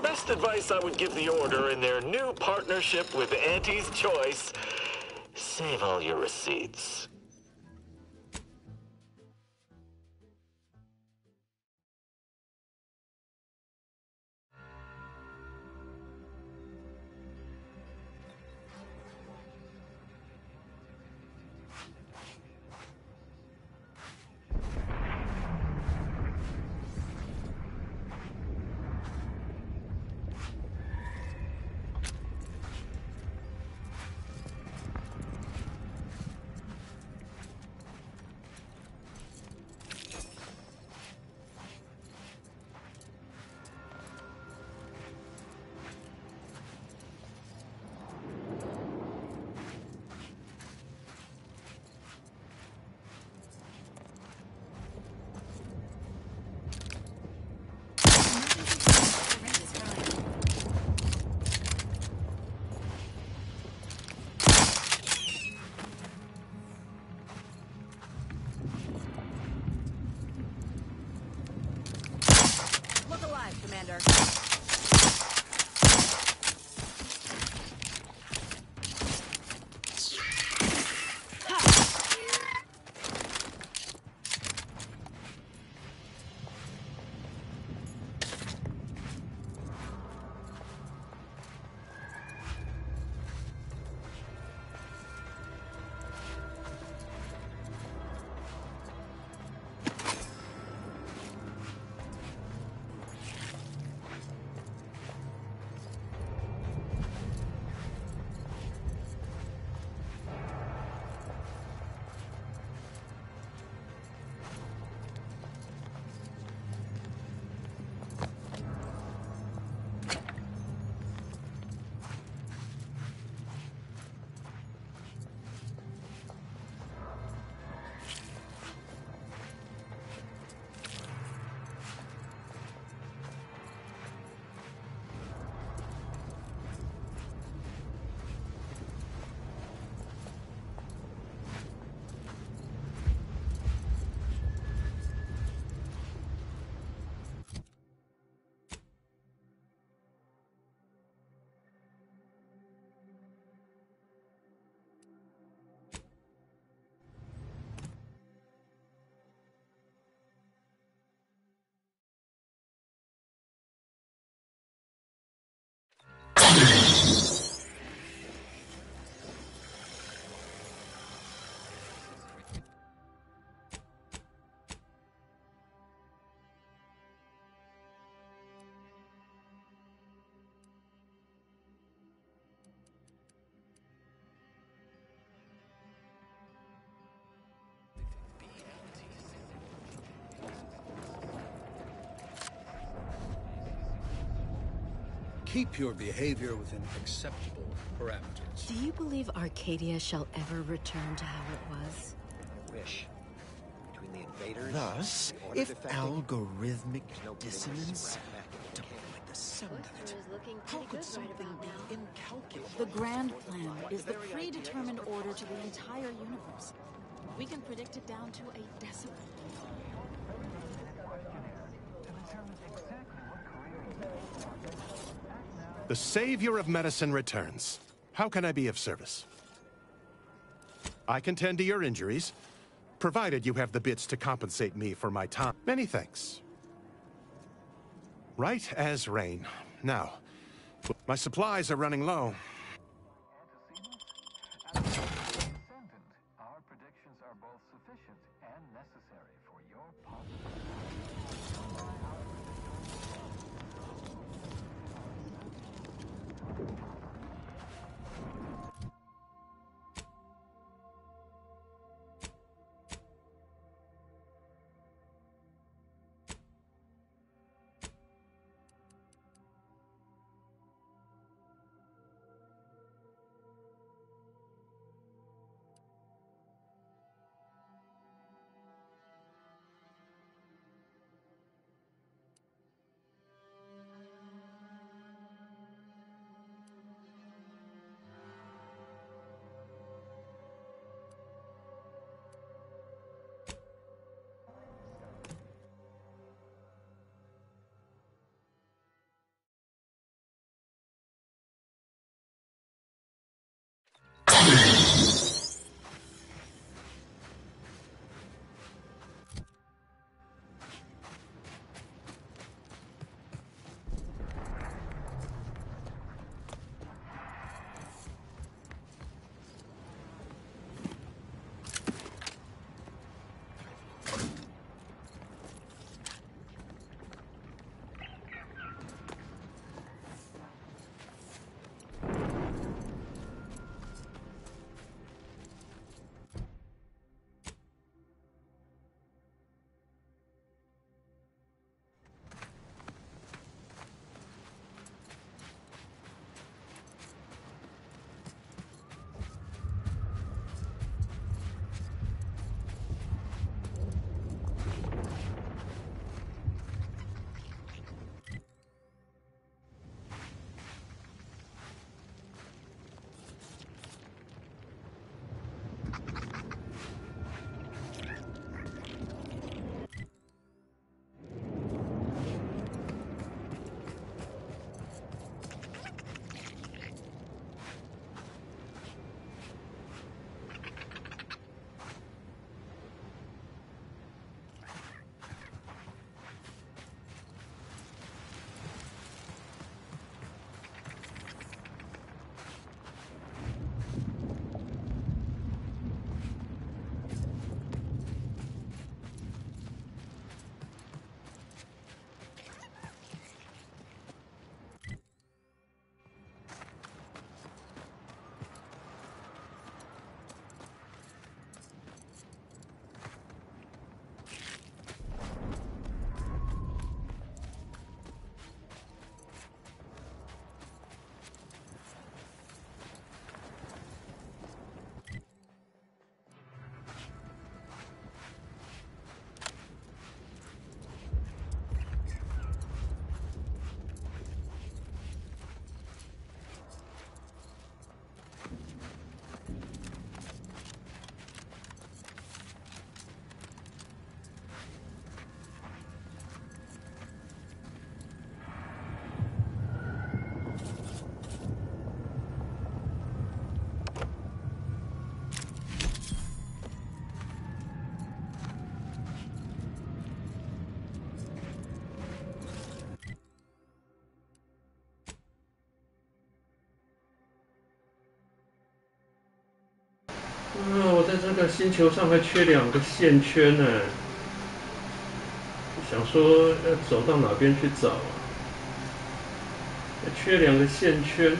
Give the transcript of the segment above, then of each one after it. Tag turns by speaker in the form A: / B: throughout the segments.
A: best advice I would give the Order in their new partnership with Auntie's Choice: save all your receipts.
B: Commander.
C: Keep your behavior within acceptable parameters.
B: Do you believe Arcadia shall ever return to how it was?
D: I wish. Between the invaders...
E: Thus,
D: the
E: if algorithmic dissonance don't like the sound of it, how could something be incalculable?
F: The grand plan is the predetermined order to the entire universe. We can predict it down to a decimal.
G: The savior of medicine returns. How can I be of service? I can tend to your injuries, provided you have the bits to compensate me for my time. Many thanks. Right as rain. Now, my supplies are running low.
H: Our predictions are both sufficient and necessary for your
I: 个星球上还缺2个线圈呢，想说要走到哪边去找啊？缺2个线圈，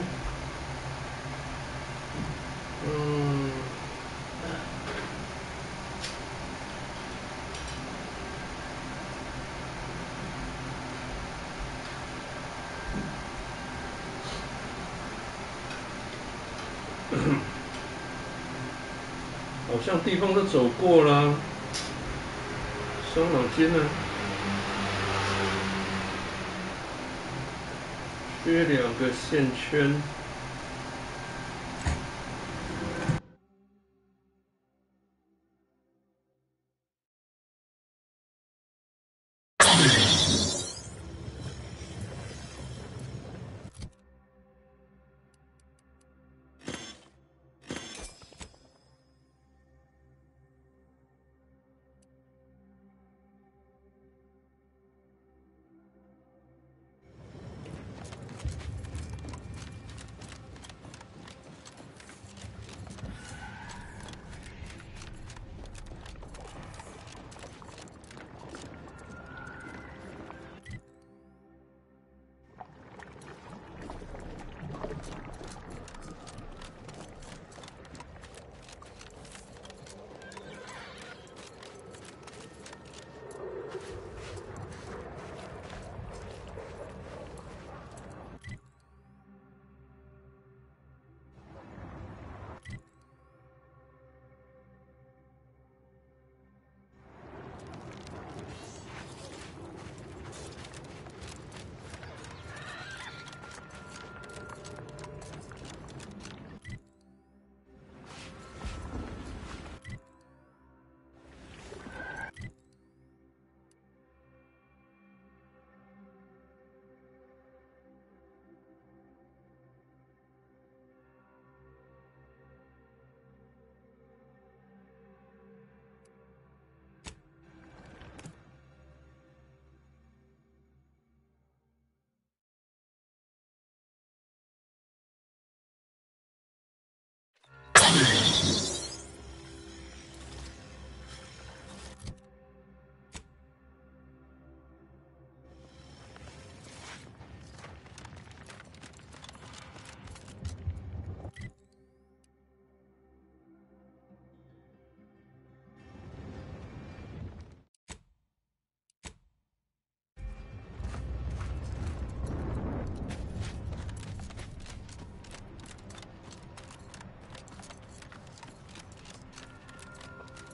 I: 好像地方都走过啦，伤脑筋呢。缺2个线圈。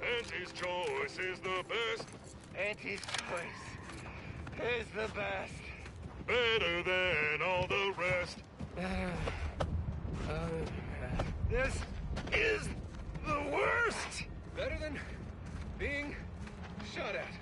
A: Auntie's choice is the best.
D: Auntie's choice is the best.
A: Better than all the rest.
D: This is the worst. Better than being shot at.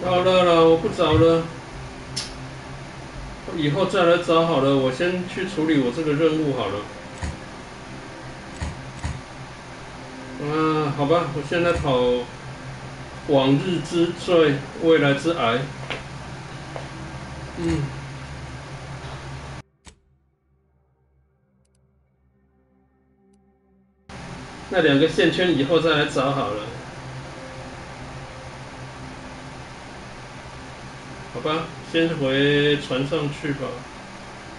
I: 好了，我不找了，以后再来找好了。我先去处理我这个任务好了。好吧，我现在跑往日之罪，未来之崖。那2个线圈以后再来找好了。好吧，先回船上去吧。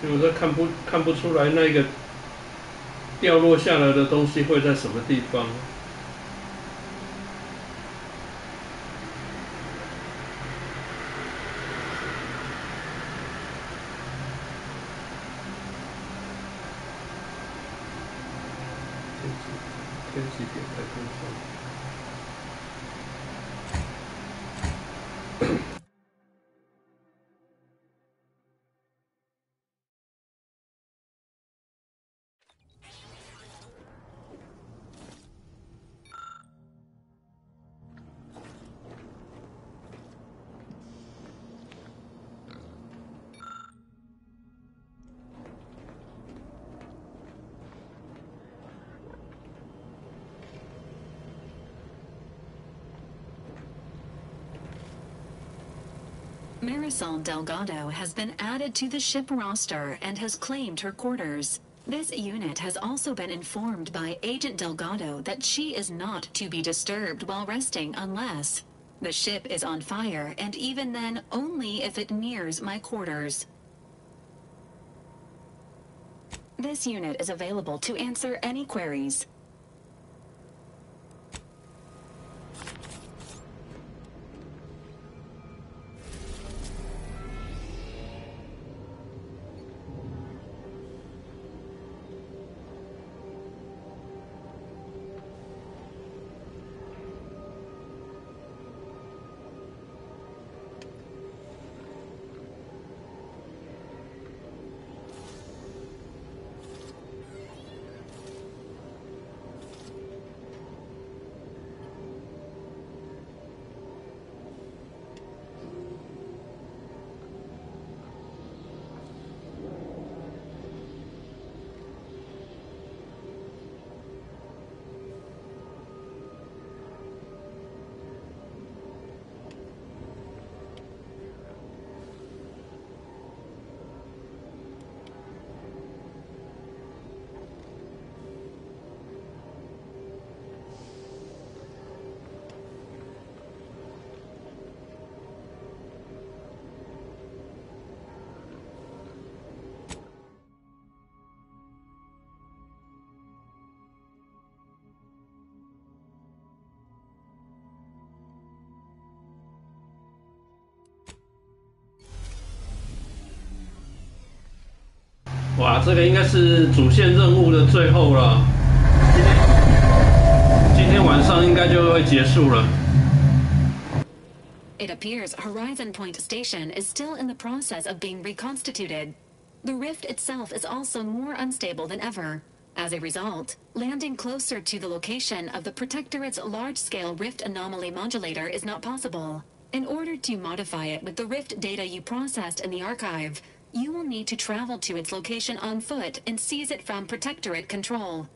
I: 因为我看不出来那个掉落下来的东西会在什么地方。天际点太空站。
J: Marisol Delgado has been added to the ship roster and has claimed her quarters. This unit has also been informed by Agent Delgado that she is not to be disturbed while resting unless the ship is on fire, and even then only if it nears my quarters. This unit is available to answer any queries.
I: 哇，这个应该是主线任务的最后了。今天晚上应该就会结束了。
J: It appears Horizon Point Station is still in the process of being reconstituted. The rift itself is also more unstable than ever. As a result, landing closer to the location of the Protectorate's large-scale rift anomaly modulator is not possible. In order to modify it with the rift data you processed in the archive, you will need to travel to its location on foot and seize it from Protectorate control.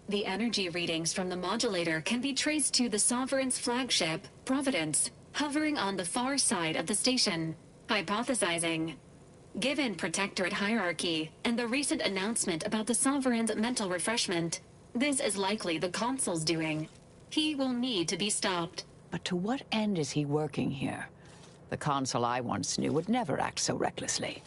J: The energy readings from the modulator can be traced to the Sovereign's flagship, Providence, hovering on the far side of the station. Hypothesizing. Given Protectorate hierarchy and the recent announcement about the Sovereign's mental refreshment, this is likely the Consul's doing. He will need to be stopped.
K: But to what end is he working here? The Consul I once knew would never act so recklessly.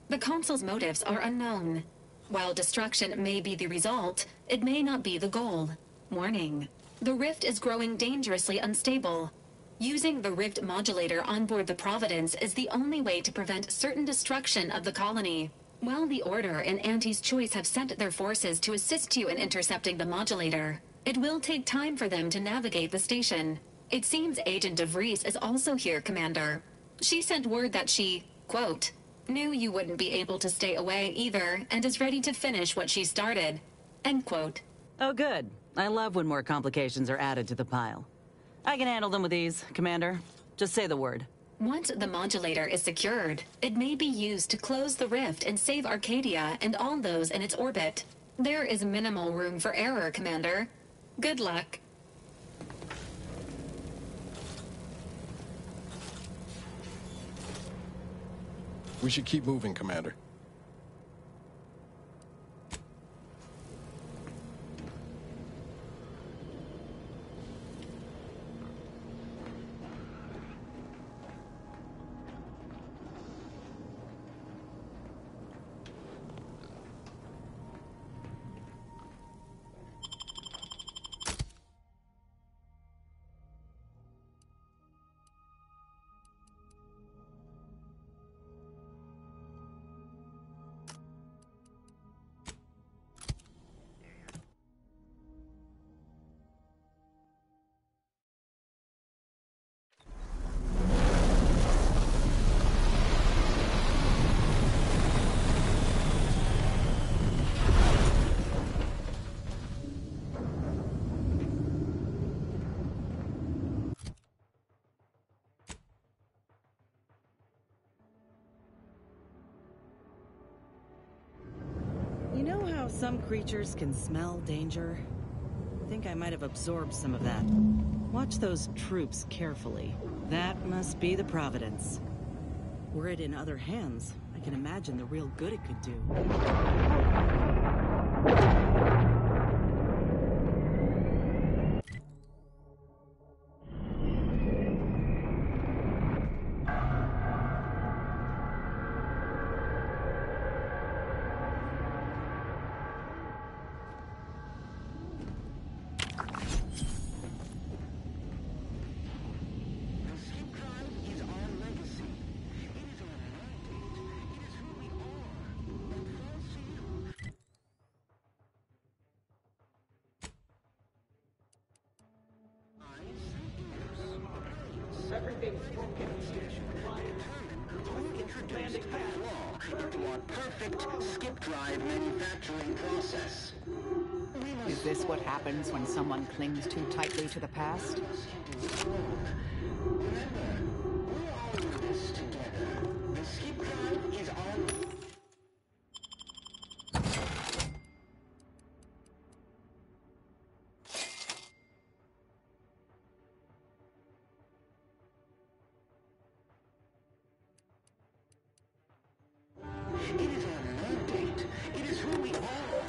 J: The Consul's motives are unknown. While destruction may be the result, it may not be the goal. Warning. The rift is growing dangerously unstable. Using the rift modulator on board the Providence is the only way to prevent certain destruction of the colony. While the Order and Auntie's Choice have sent their forces to assist you in intercepting the modulator, it will take time for them to navigate the station. It seems Agent DeVries is also here, Commander. She sent word that she, quote, knew you wouldn't be able to stay away either, and is ready to finish what she started. End quote.
L: Oh, good. I love when more complications are added to the pile. I can handle them with ease, Commander. Just say the word.
J: Once the modulator is secured, it may be used to close the rift and save Arcadia and all those in its orbit. There is minimal room for error, Commander. Good luck.
M: We should keep moving, Commander.
L: how some creatures can smell danger? I think I might have absorbed some of that. Watch those troops carefully. That must be the Providence. Were it in other hands, I can imagine the real good it could do.
N: Who introduced the flaw into our perfect skip drive manufacturing process?
K: Is this what happens when someone clings too tightly to the past?
N: Remember, we're all in this together. The skip drive is our... It is our mandate. It is who we are.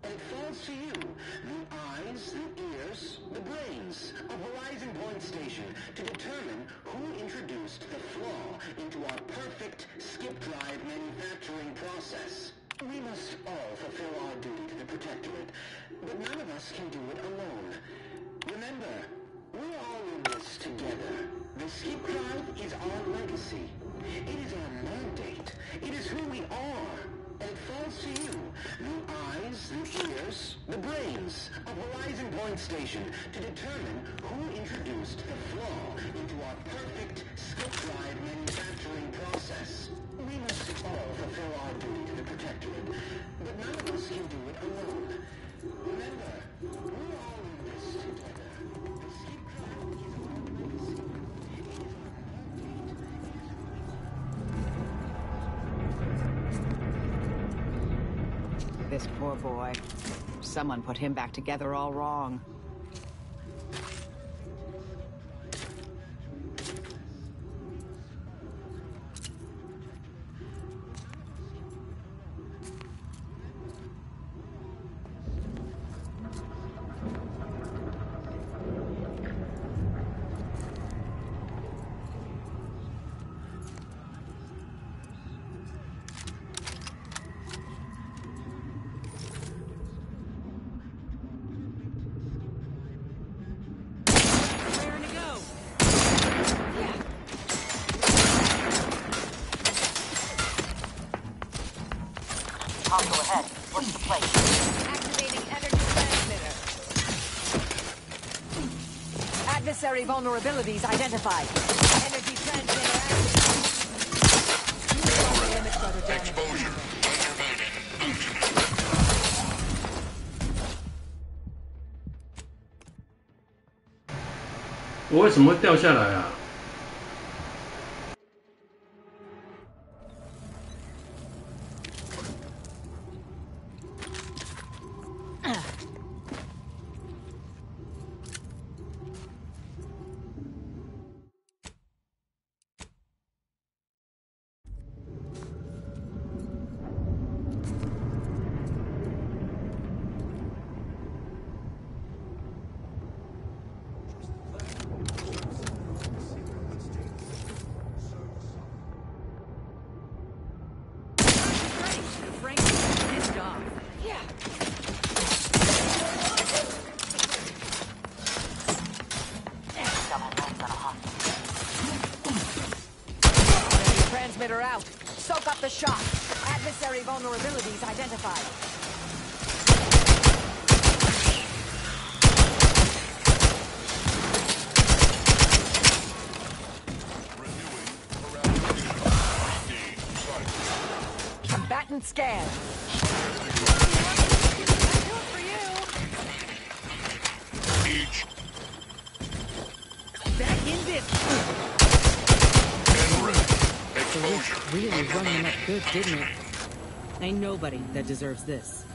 N: And it falls to you, the eyes, the ears, the brains of Horizon Point Station to determine who introduced the flaw into our perfect skip drive manufacturing process. We must all fulfill our duty to the Protectorate, but none of us can do it alone. Remember, we're all in this together. The skip drive is our legacy. It is our mandate. It is who we are. And it falls to you, the eyes, the ears, the brains of Horizon Point Station to determine who introduced the flaw into our perfect skip drive manufacturing process. We must all fulfill our duty to the Protectorate, but none of us can do it alone. Remember, we're all in this together. The skip drive is our legacy. It is our
K: This poor boy. Someone put him back together all wrong.
O: Console ahead. Push the plate.
K: Activating energy transmitter. Adversary vulnerabilities identified. Energy transmitter active.
P: Exposure. Underrated.
I: 我为什么会掉下来啊？Transmitter
K: out. Soak up the shock. Adversary vulnerabilities identified. Combatant scan. Back in this.
L: Really running up good, didn't it? Ain't nobody that deserves this.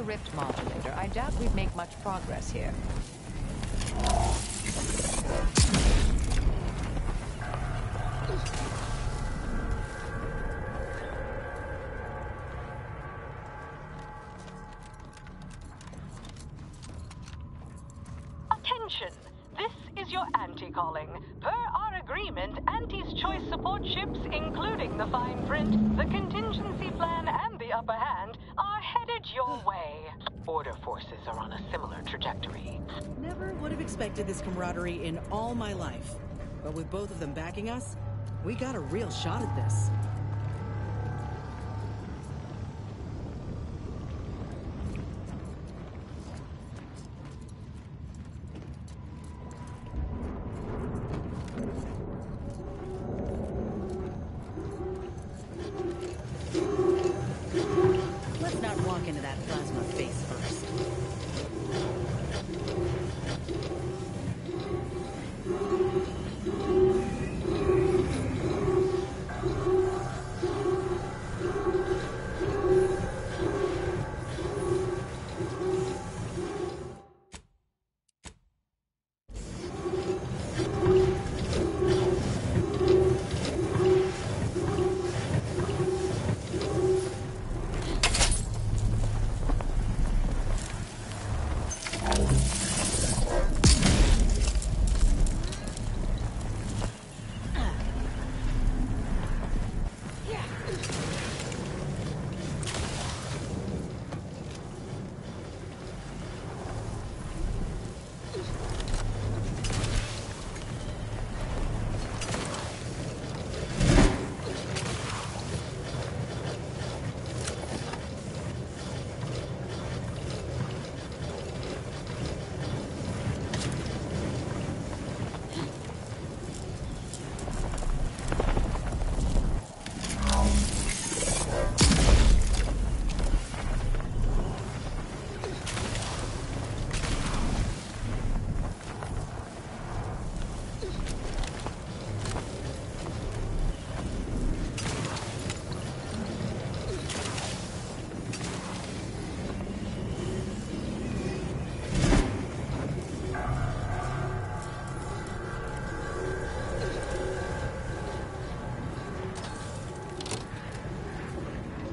K: the rift modulator, I doubt we'd make much progress here.
P: Attention! This is your Auntie calling. Per our agreement, Auntie's choice support ships, including the fine print, the contingency plan, and the upper hand, are headed your way. Order forces are on a similar trajectory.
L: Never would have expected this camaraderie in all my life. But with both of them backing us, we got a real shot at this. Let's not walk into that plasma face first.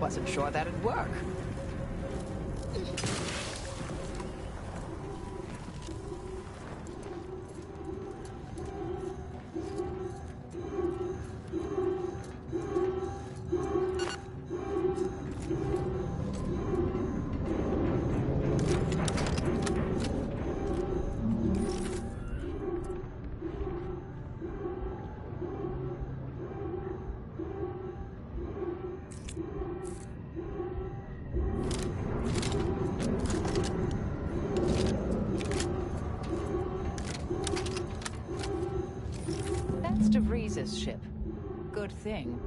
K: Wasn't sure that'd work. DeVries's ship. Good thing.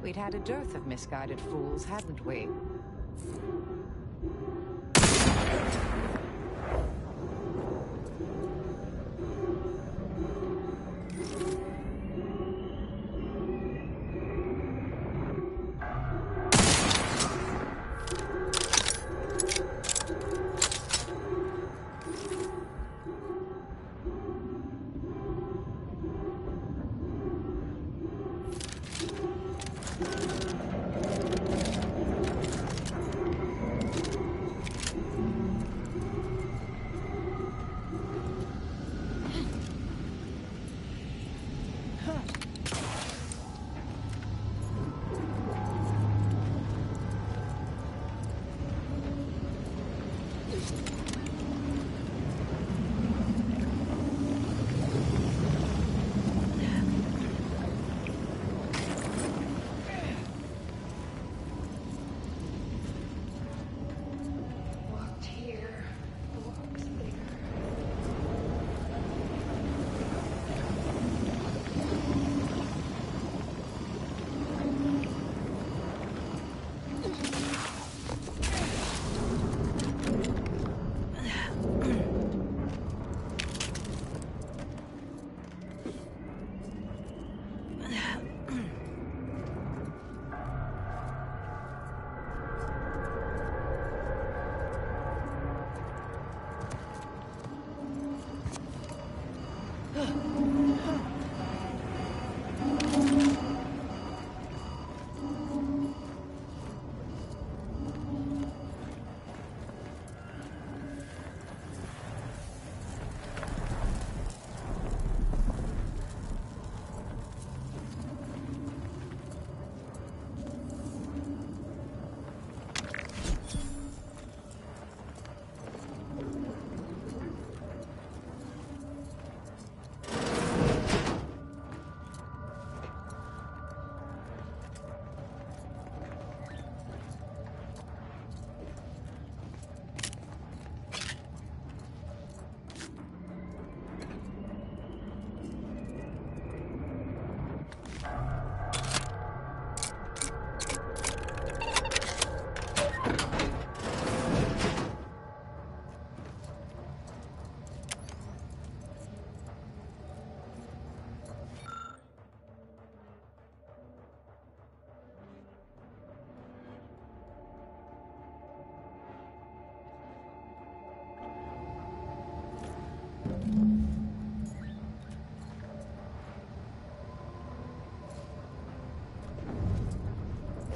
K: We'd had a dearth of misguided fools, hadn't we?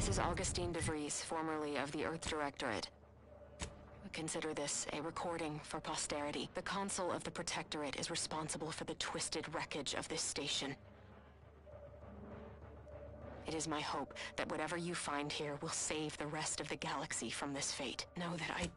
Q: This is Augustine DeVries, formerly of the Earth Directorate. Consider this a recording for posterity. The Consul of the Protectorate is responsible for the twisted wreckage of this station. It is my hope that whatever you find here will save the rest of the galaxy from this fate. Know that I...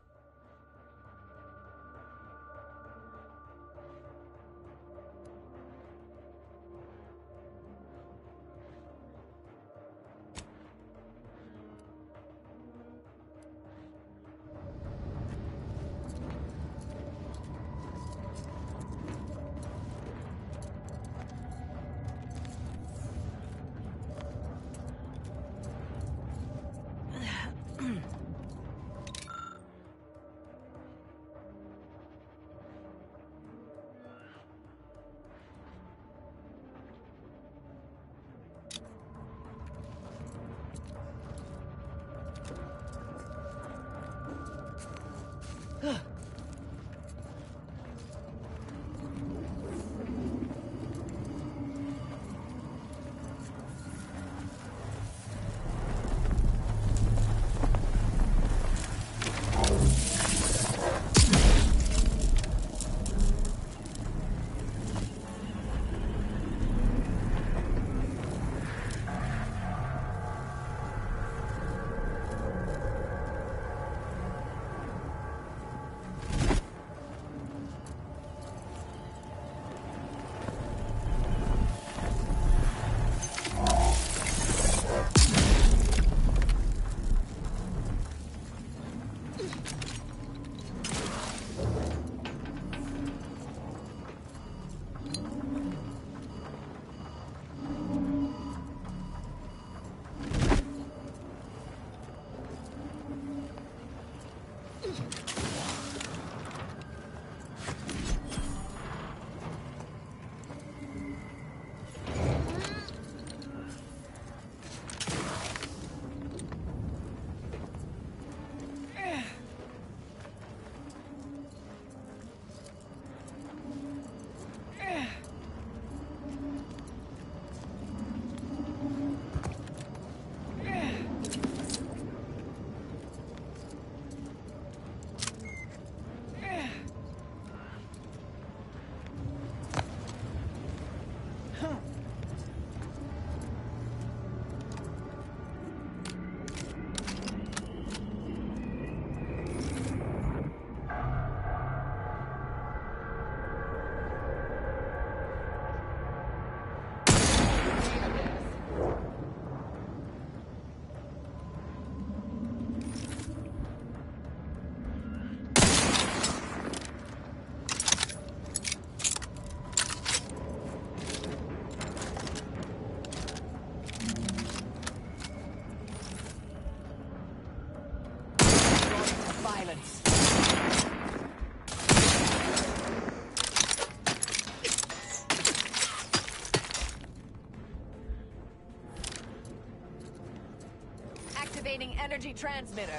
R: Activating energy transmitter.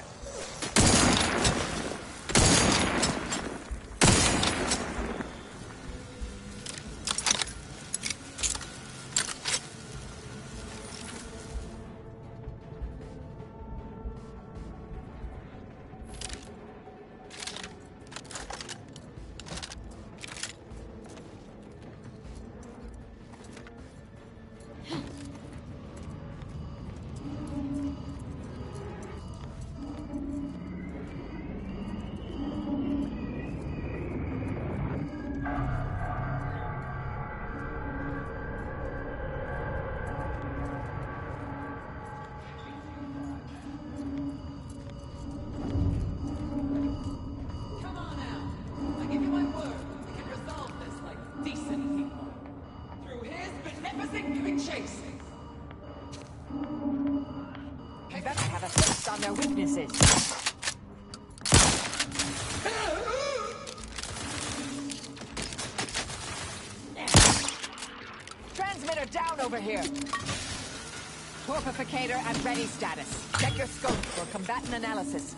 R: chase. You better have a fix on their weaknesses. Transmitter down over here. Torpificator at ready status. Check your scope for combatant analysis.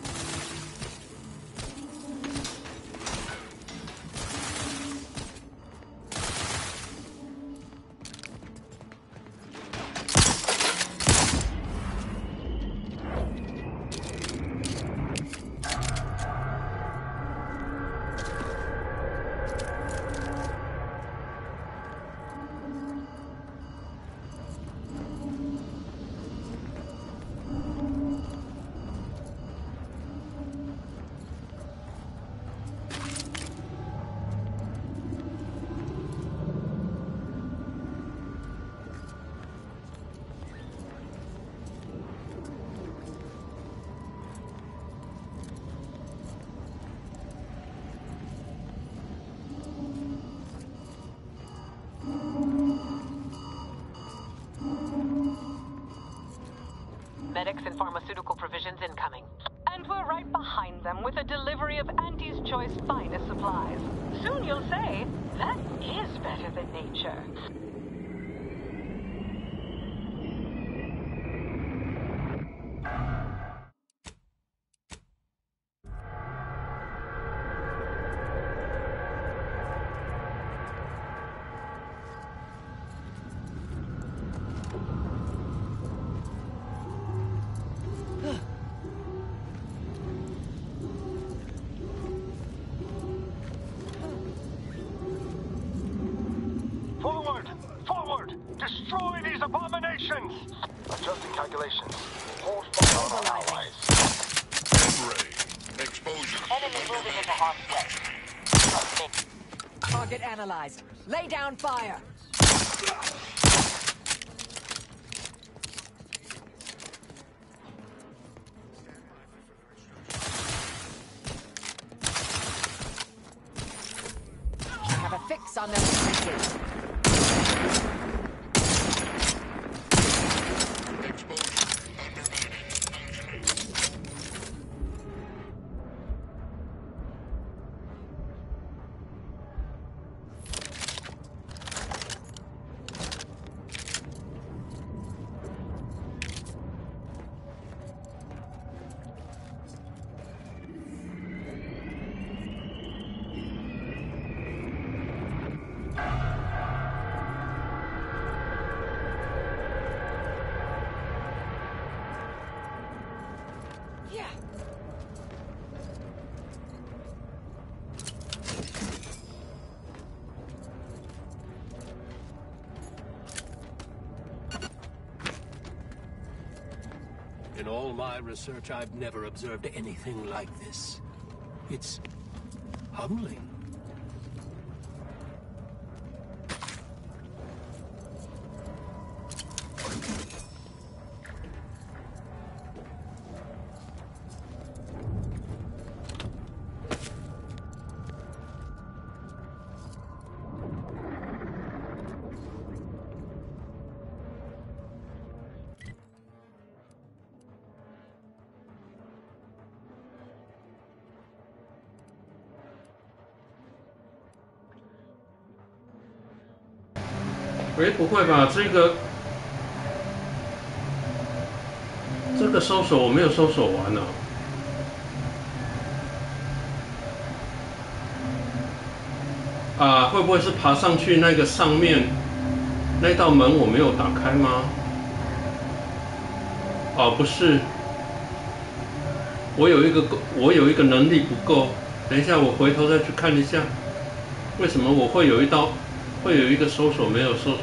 P: Medics and pharmaceutical provisions incoming. And we're right behind them with a delivery of Auntie's Choice finest supplies. Soon you'll say, that is better than nature.
D: Destroy these abominations!
S: Adjusting calculations. Hold fire on our allies.
D: Ray. Exposure.
O: Enemy moving into harm's way.
R: Target analyzed. Lay down fire. I have a fix on their weaknesses.
C: In all my research, I've never observed anything like this. It's humbling.
I: 喂，不会吧？这个搜索我没有搜索完呢。啊，会不会是爬上去那个上面那道门我没有打开吗？哦，不是，我有一个能力不够。等一下，我回头再去看一下，为什么我会有一个搜索没有搜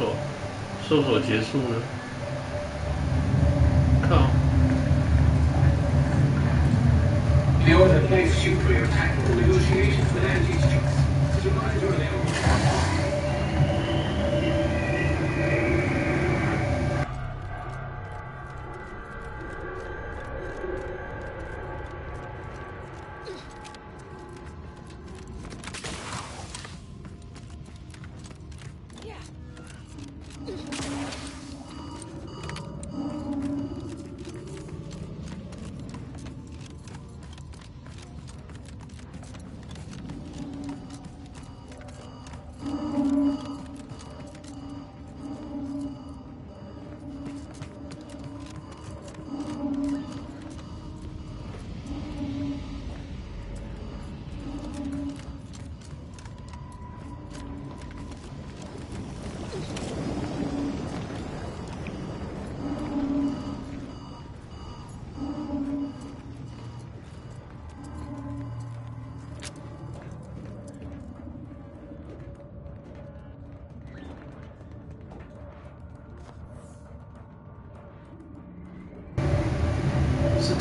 I: 索结束呢？靠！
N: The order placed you for your tactical negotiations with Auntie's Choice. Supplies are available.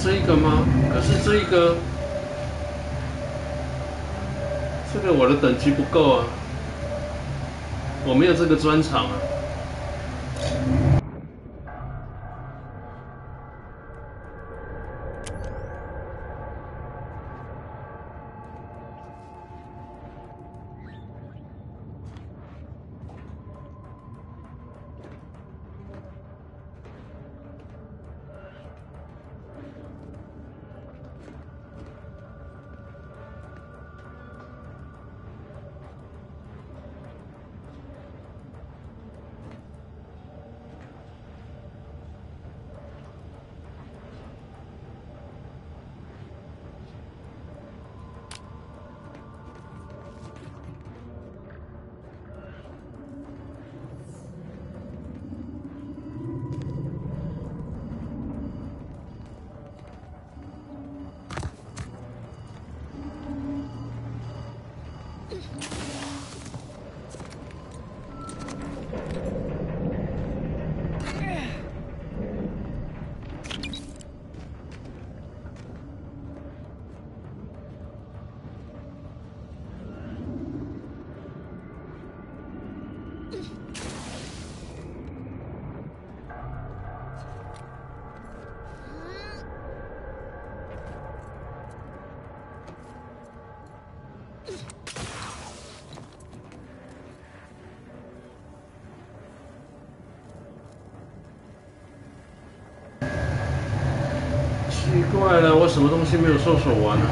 I: 这一个吗？可是这个我的等级不够啊，我没有这个专长啊。奇怪了，我什么东西没有搜索完啊？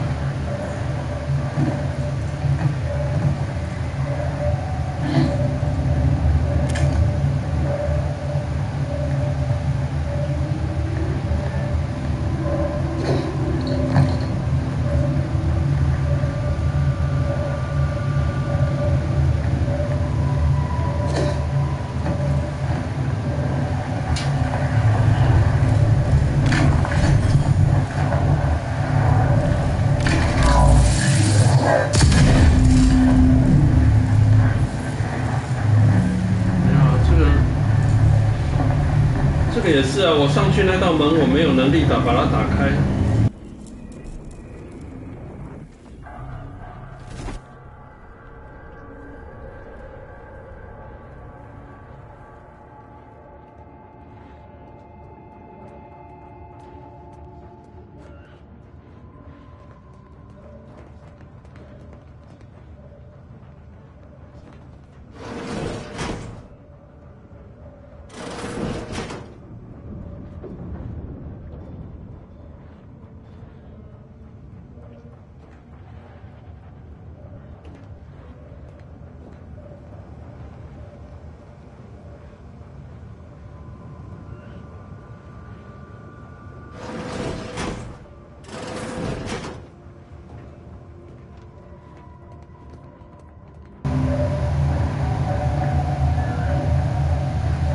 I: 也是啊，我上去那道门我没有能力把它打开。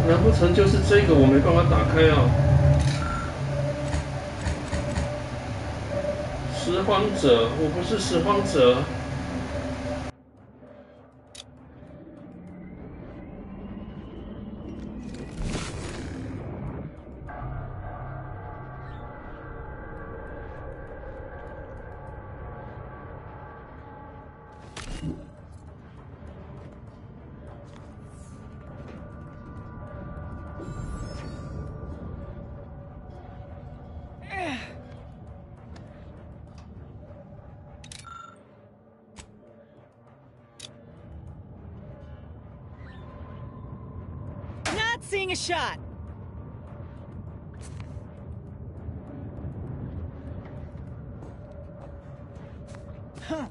I: 难不成就是这个我没办法打开啊？拾荒者，我不是拾荒者。
L: Seeing a shot. Huh.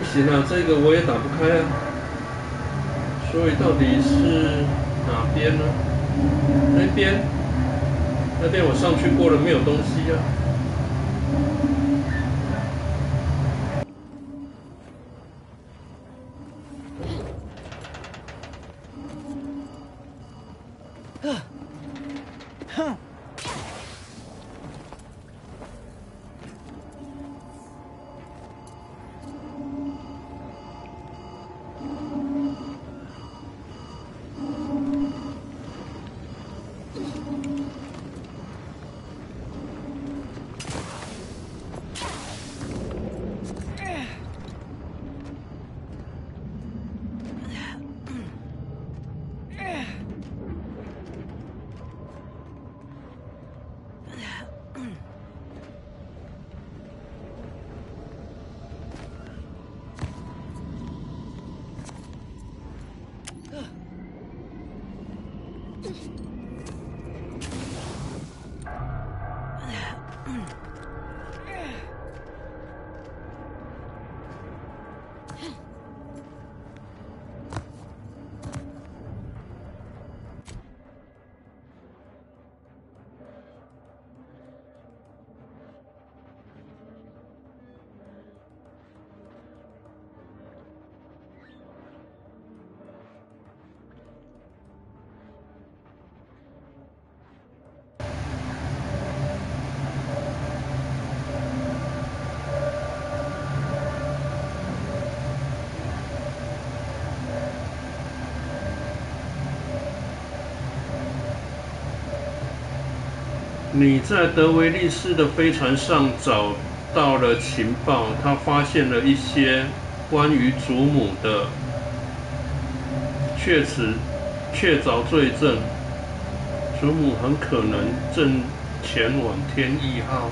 I: 不行啊，这个我也打不开啊。所以到底是哪边呢？那边我上去过了，没有东西啊。你在德维利斯的飞船上找到了情报，他发现了一些关于祖母的确凿罪证，祖母很可能正前往天翼号，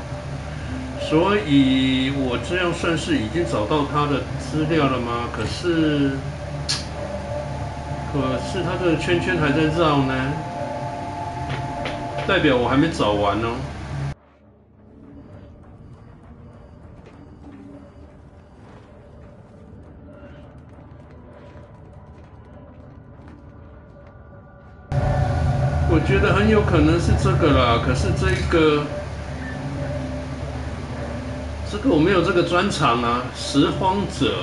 I: 所以我这样算是已经找到他的资料了吗？可是他这个圈圈还在绕呢。代表我还没找完哦。我觉得很有可能是这个啦，可是这个我没有这个专长啊，拾荒者。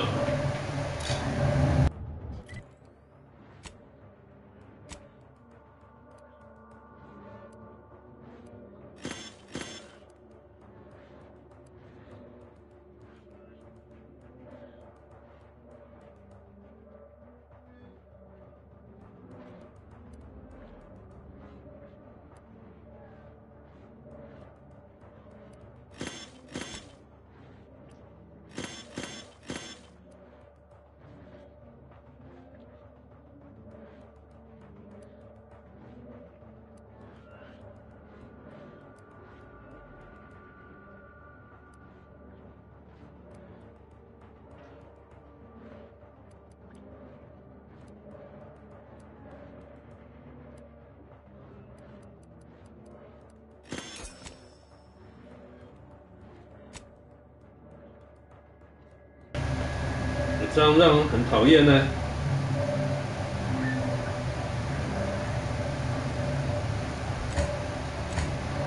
I: 这样让人很讨厌呢。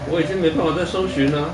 I: 我已经没办法再搜寻了。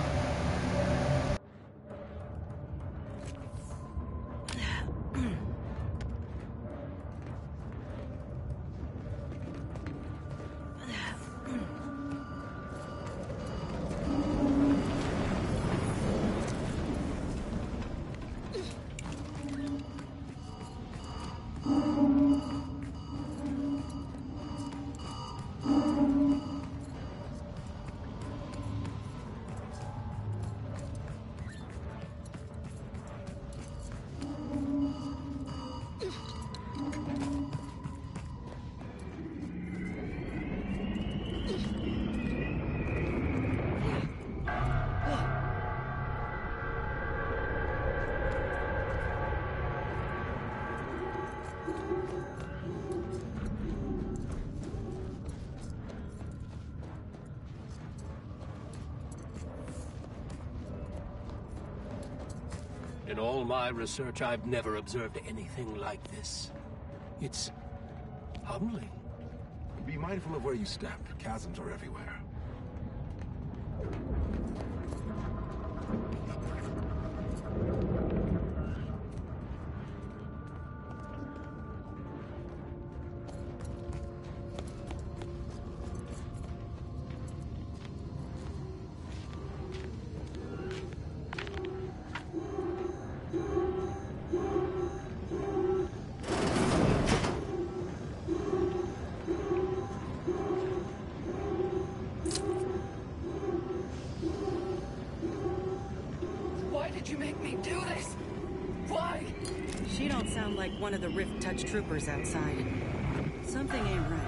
C: In all my research, I've never observed anything like this. It's humbling.
S: Be mindful of where you step. Chasms are everywhere.
L: One of the Rift Touch troopers outside. Something ain't right.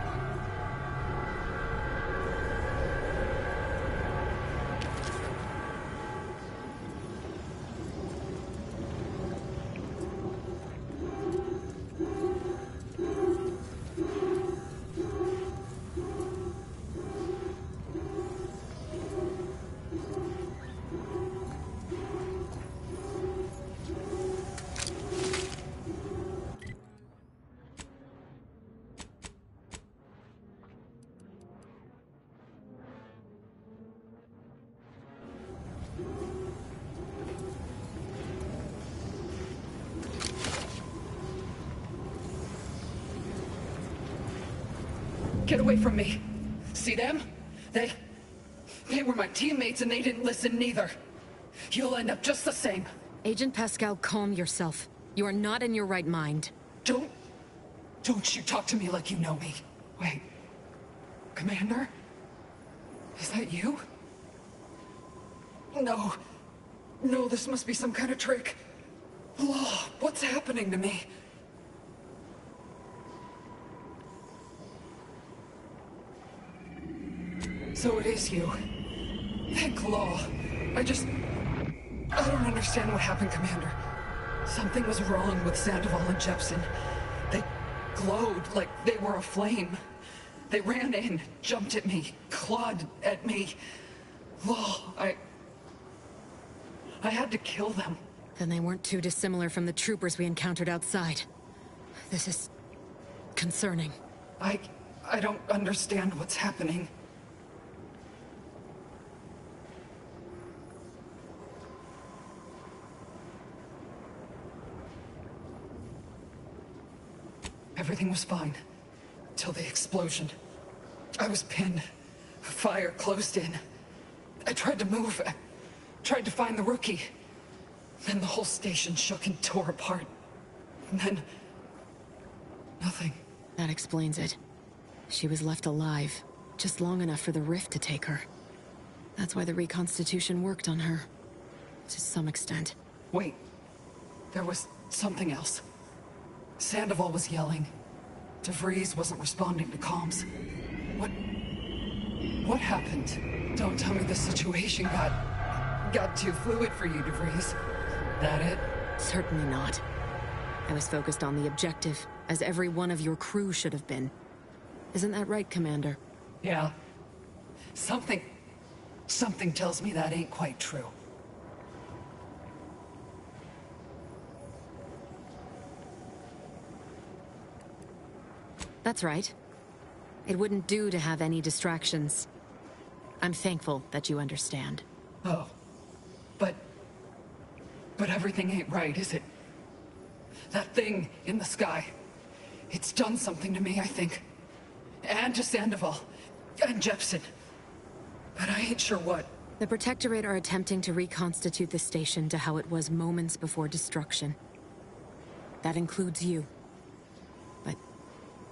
T: Get away from me. See them? They were my teammates and they didn't listen neither. You'll end up just the same.
J: Agent Pascal, calm yourself. You are not in your right mind.
T: Don't you talk to me like you know me. Wait. Commander? Is that you? No. No, this must be some kind of trick. Law, what's happening to me? So it is you. Thank Law. I don't understand what happened, Commander. Something was wrong with Sandoval and Jepson. They glowed like they were aflame. They ran in, jumped at me, clawed at me. Law, I had to kill them.
J: Then they weren't too dissimilar from the troopers we encountered outside. This is concerning.
T: I don't understand what's happening. Everything was fine. Till the explosion. I was pinned. Fire closed in. I tried to move. I tried to find the rookie. Then the whole station shook and tore apart. And then... nothing.
J: That explains it. She was left alive, just long enough for the rift to take her. That's why the reconstitution worked on her. To some extent.
T: Wait. There was something else. Sandoval was yelling. DeVries wasn't responding to comms. What happened? Don't tell me the situation got too fluid for you, DeVries. That it?
J: Certainly not. I was focused on the objective, as every one of your crew should have been. Isn't that right, Commander?
T: Yeah. Something tells me that ain't quite true.
J: That's right. It wouldn't do to have any distractions. I'm thankful that you understand.
T: Oh. But everything ain't right, is it? That thing in the sky. It's done something to me, I think. And to Sandoval. And Jepson. But I ain't sure what.
J: The Protectorate are attempting to reconstitute the station to how it was moments before destruction. That includes you. But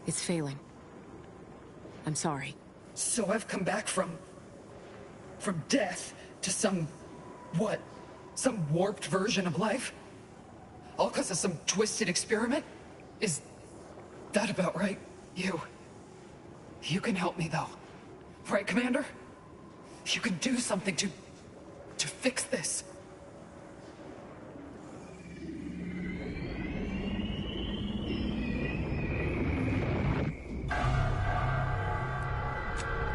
J: it's failing. I'm sorry.
T: So I've come back from death to some... what? Some warped version of life? All because of some twisted experiment? Is that about right? You can help me, though. Right, Commander? You can do something to fix this.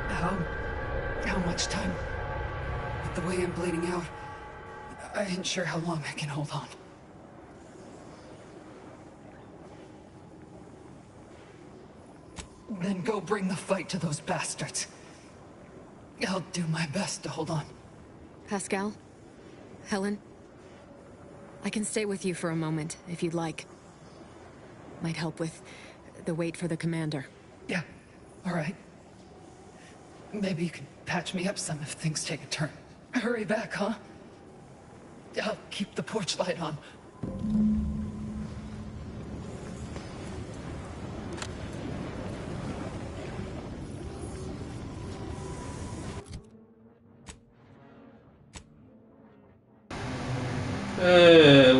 T: How much time? With the way I'm bleeding out, I ain't sure how long I can hold on. then go bring the fight to those bastards. I'll do my best to hold on.
J: Pascal? Helen? I can stay with you for a moment, if you'd like. Might help with the wait for the commander.
T: Yeah, all right. Maybe you could patch me up some if things take a turn. Hurry back, huh? I'll keep the porch light on.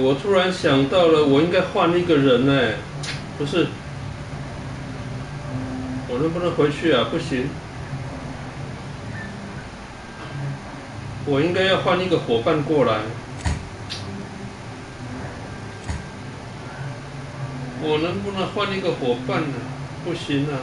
I: 我突然想到了，我应该换一个人哎，不是，我能不能回去啊？不行，我应该要换一个伙伴过来。我能不能换一个伙伴呢？不行啊。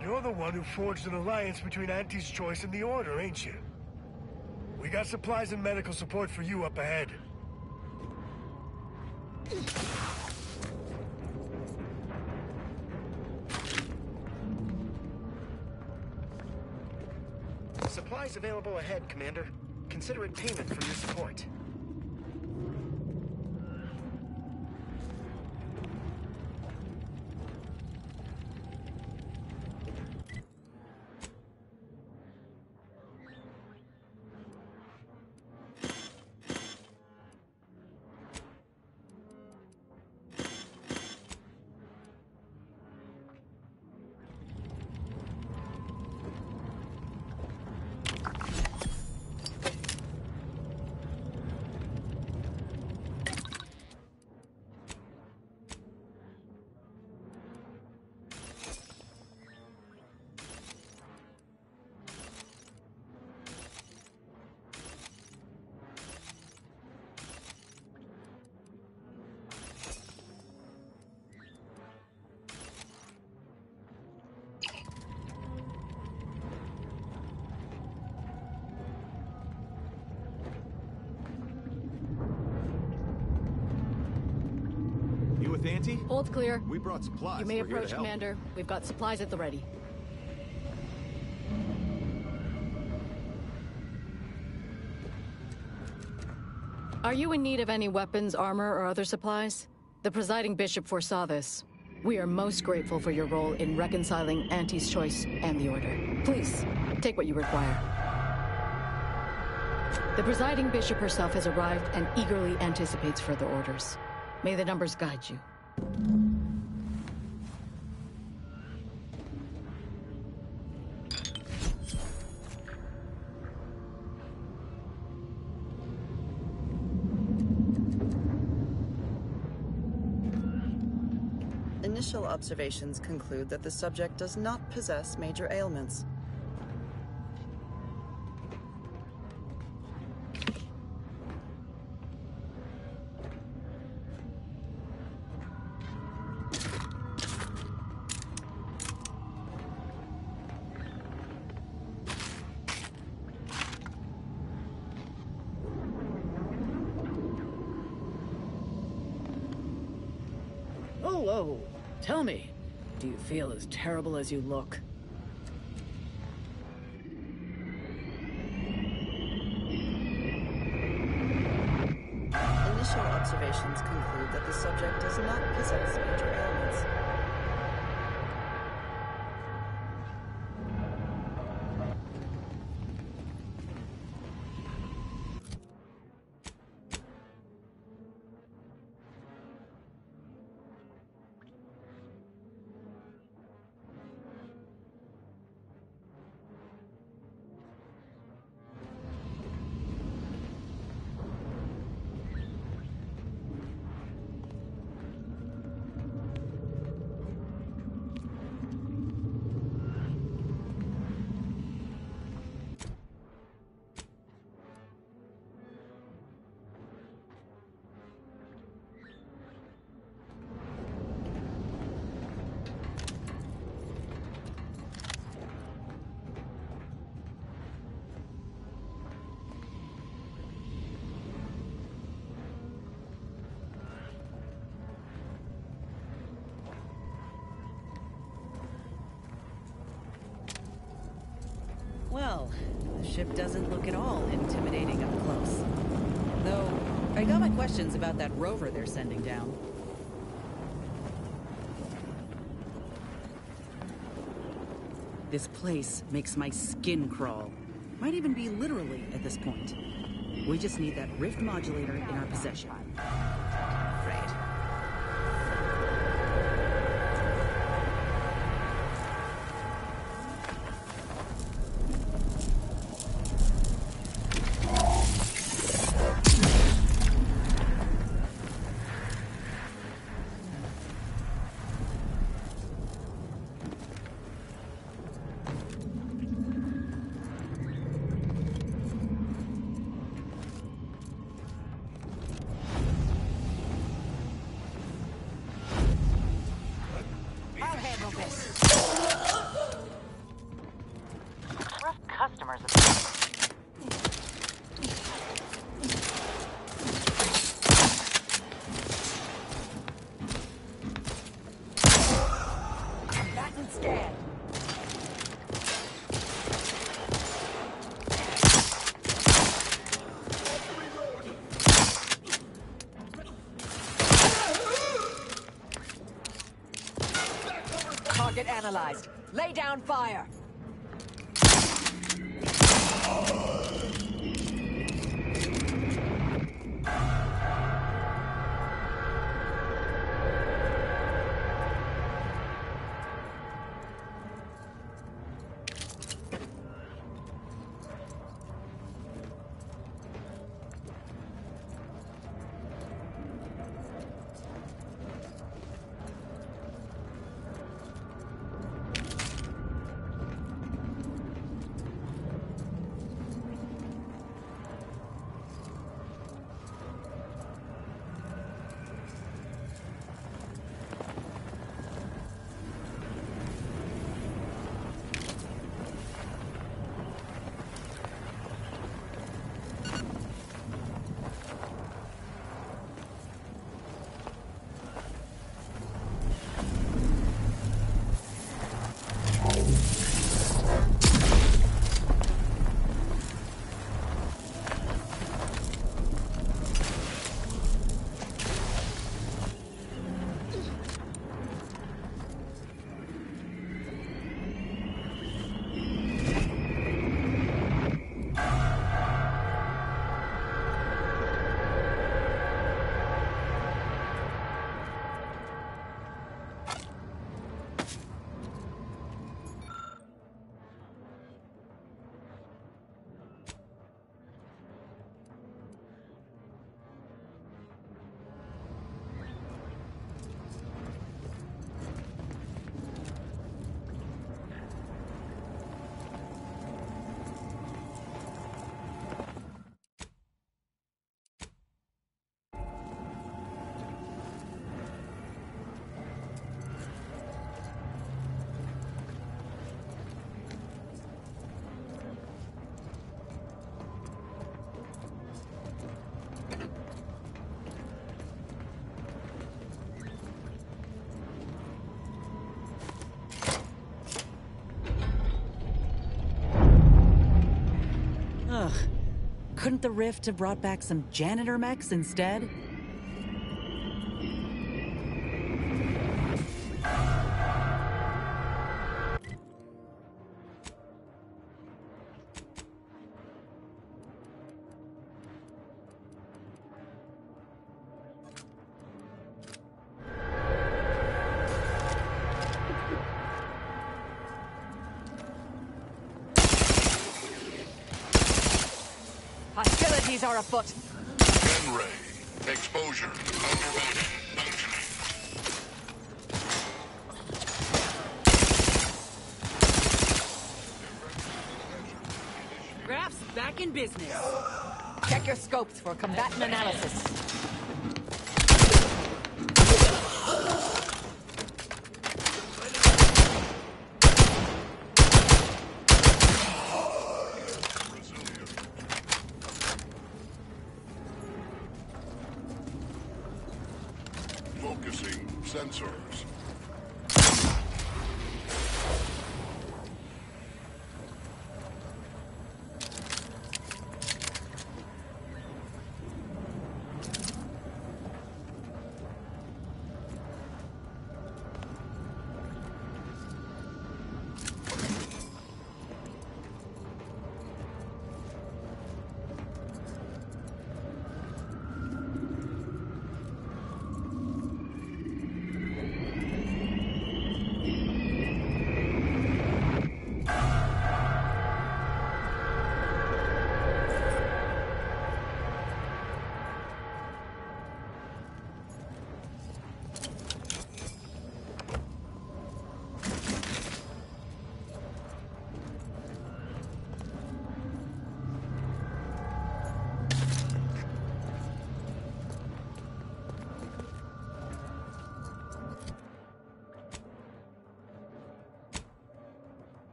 U: You're the one who forged an alliance between Auntie's Choice and the Order, ain't you? We got supplies and medical support for you up ahead.
E: Supplies available ahead, Commander. Consider it payment for your support.
V: With Auntie?
W: Hold's clear.
V: We brought supplies.
W: You may
V: We're here to
W: approach,
V: help.
W: Commander. We've got supplies at the ready. Are you in need of any weapons, armor, or other supplies? The presiding bishop foresaw this. We are most grateful for your role in reconciling Auntie's Choice and the Order. Please, take what you require. The presiding bishop herself has arrived and eagerly anticipates further orders. May the numbers guide you.
L: Initial observations conclude that the subject does not possess major ailments.
W: Oh, tell me, do you feel as terrible as you look?
L: Initial observations conclude that the subject does not possess major ailments. Ship doesn't look at all intimidating up close. Though, I got my questions about that rover they're sending down. This place makes my skin crawl. Might even be literally at this point. We just need that rift modulator in our possession. Afraid.
O: Customers. Combatant scan. Target analyzed. Lay down fire.
L: Ugh. Couldn't the rift have brought back some janitor mechs instead?
R: Hostilities are afoot.
D: Gun ray. Exposure. Underway. Functioning.
L: Graph's back in business.
R: Check your scopes for combatant analysis.
D: Focusing sensors.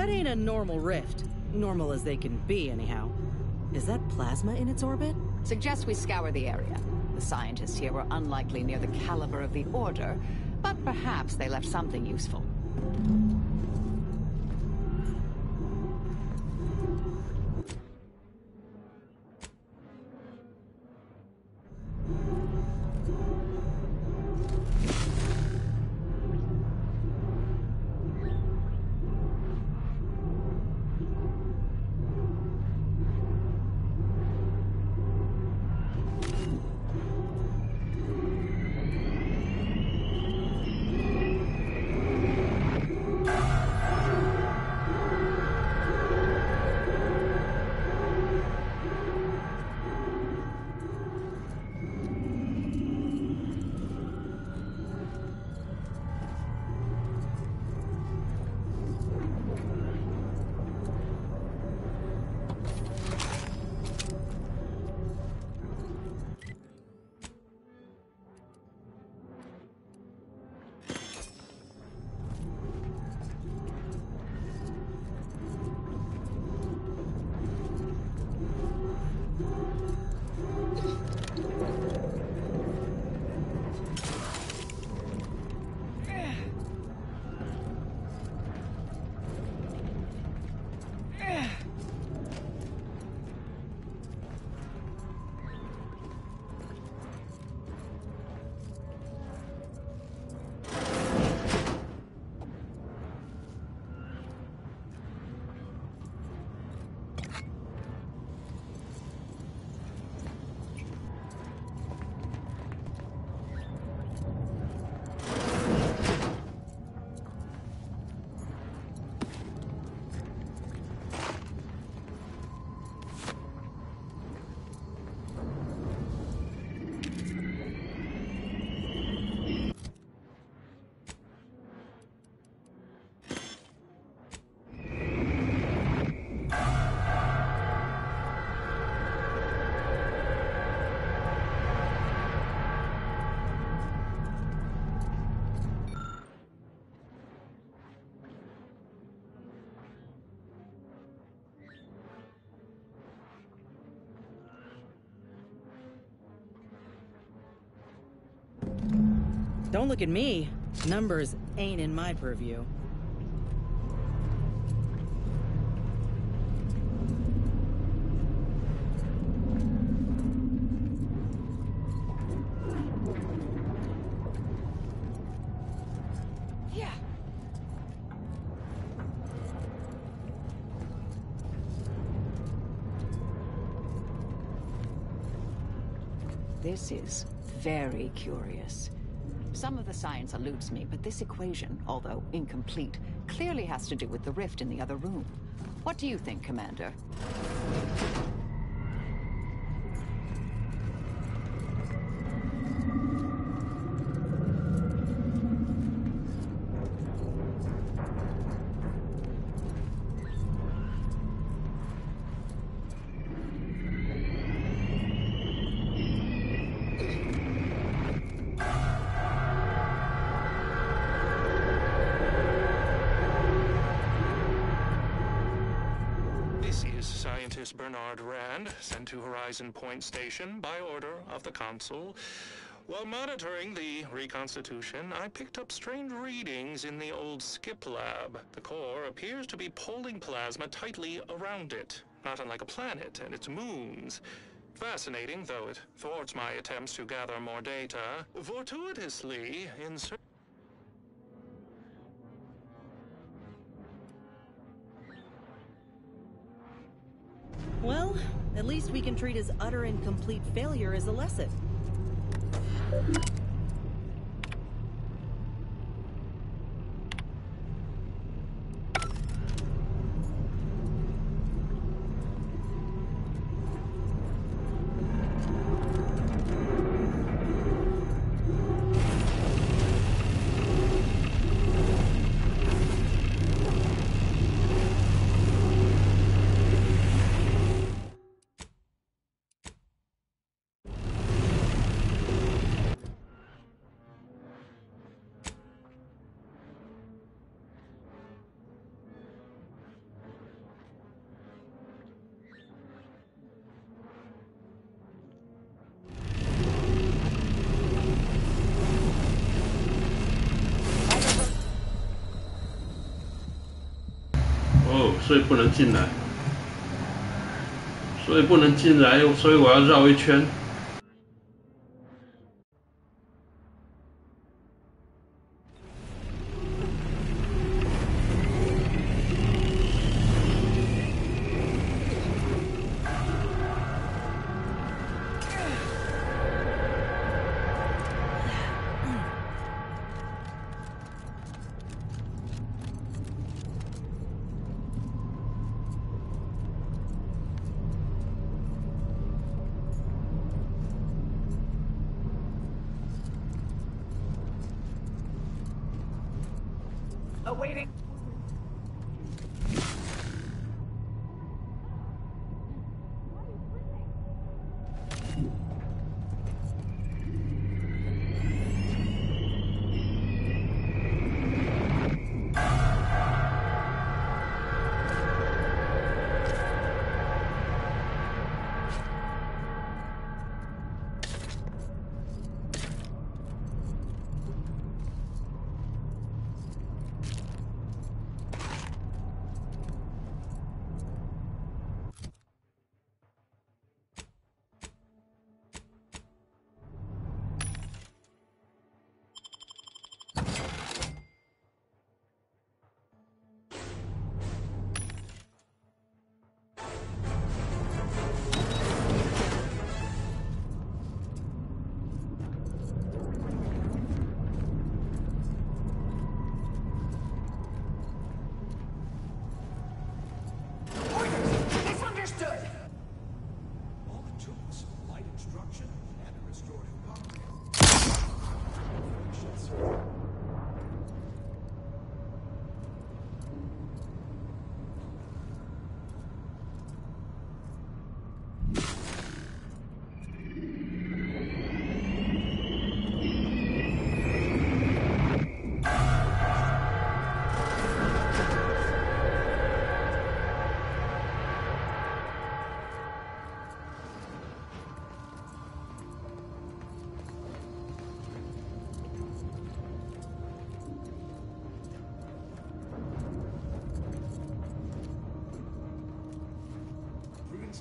L: That ain't a normal rift. Normal as they can be, anyhow. Is that plasma in its orbit?
K: Suggest we scour the area. The scientists here were unlikely near the caliber of the Order, but perhaps they left something useful.
L: Don't look at me. Numbers ain't in my purview.
K: Yeah. This is very curious. Some of the science eludes me, but this equation, although incomplete, clearly has to do with the rift in the other room. What do you think, Commander?
I: Bernard Rand, sent to Horizon Point Station by order of the Consul. While monitoring the reconstitution, I picked up strange readings in the old skip lab. The core appears to be pulling plasma tightly around it, not unlike a planet and its moons. Fascinating, though it thwarts my attempts to gather more data. Fortuitously,
L: Well, at least we can treat his utter and complete failure as a lesson.
I: 哦，所以不能进来，所以不能进来，所以我要绕一圈。
O: Awaiting.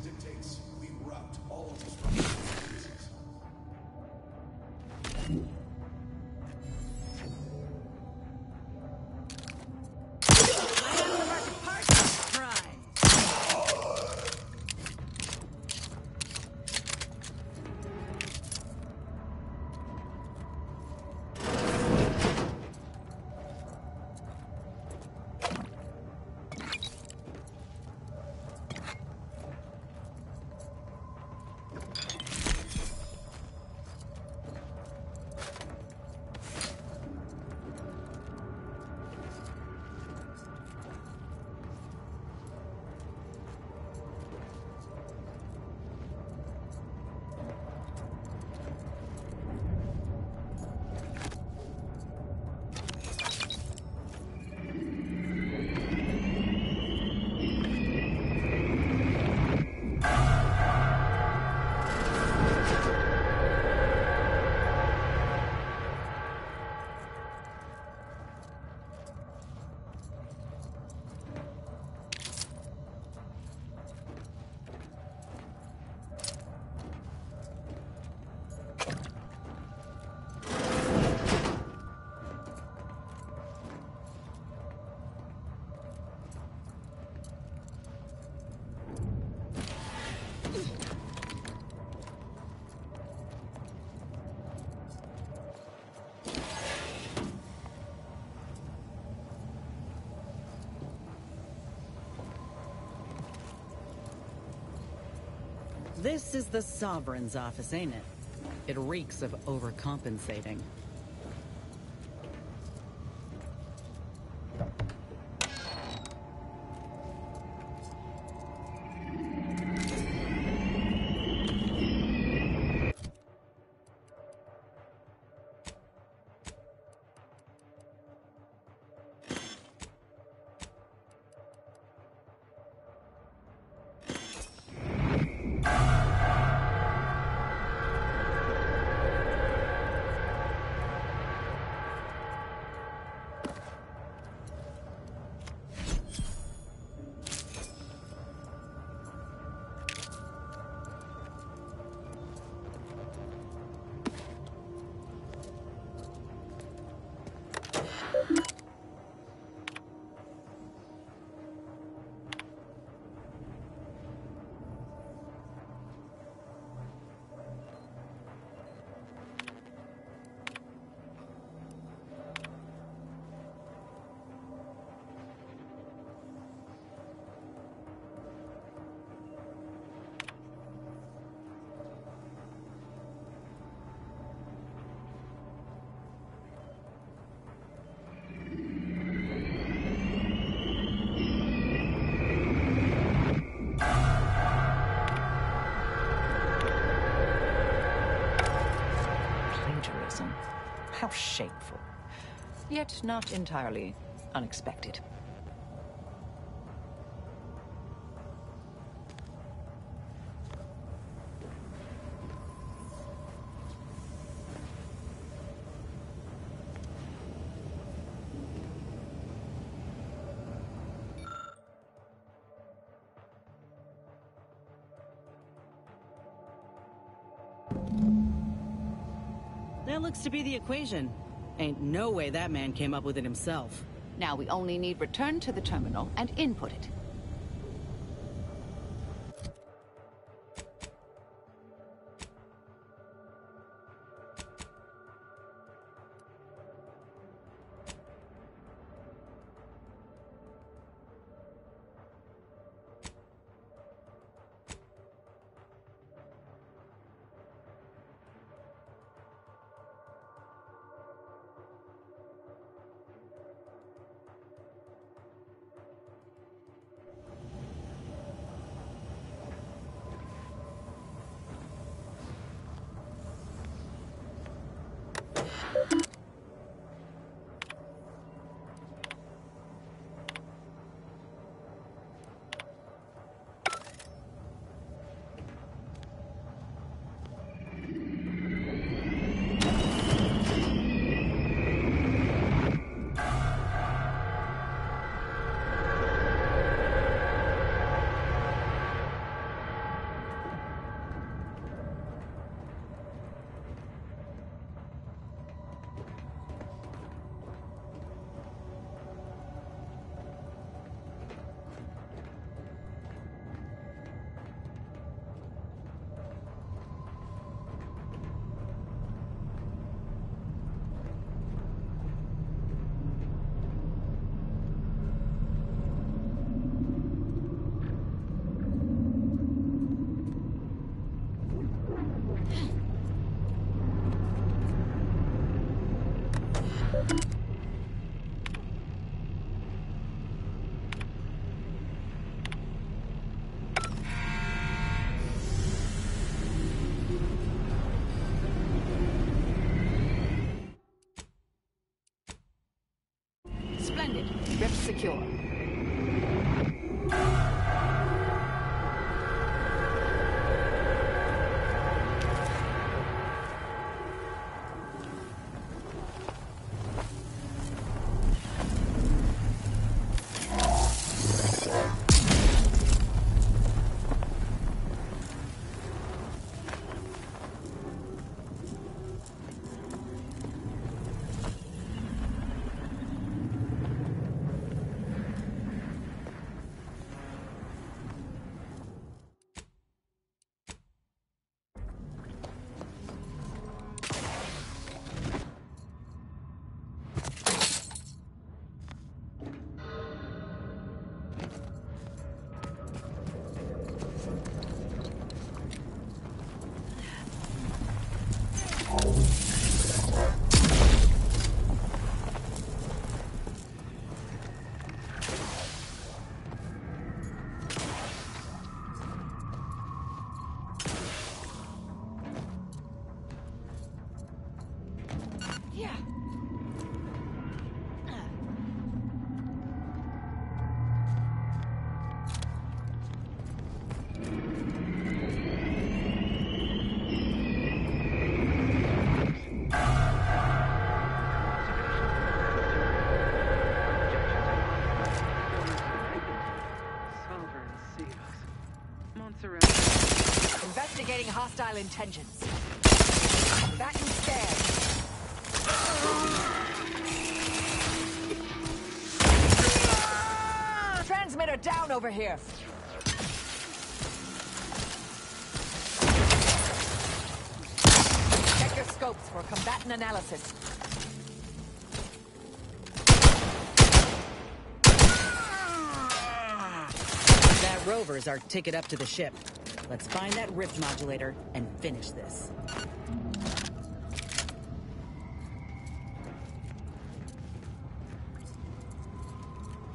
N: Dictates we route all of the structures.
L: This is the Sovereign's office, ain't it? It reeks of overcompensating.
K: How shameful. Yet not entirely unexpected.
L: That looks to be the equation. Ain't no way that man came up with it himself.
K: Now we only need return to the terminal and input it. Splendid. Rift secure.
R: Investigating hostile intentions. That instead. Transmitter down over here. Check your scopes for combatant analysis.
L: That rover's our ticket up to the ship. Let's find that rift modulator and finish this.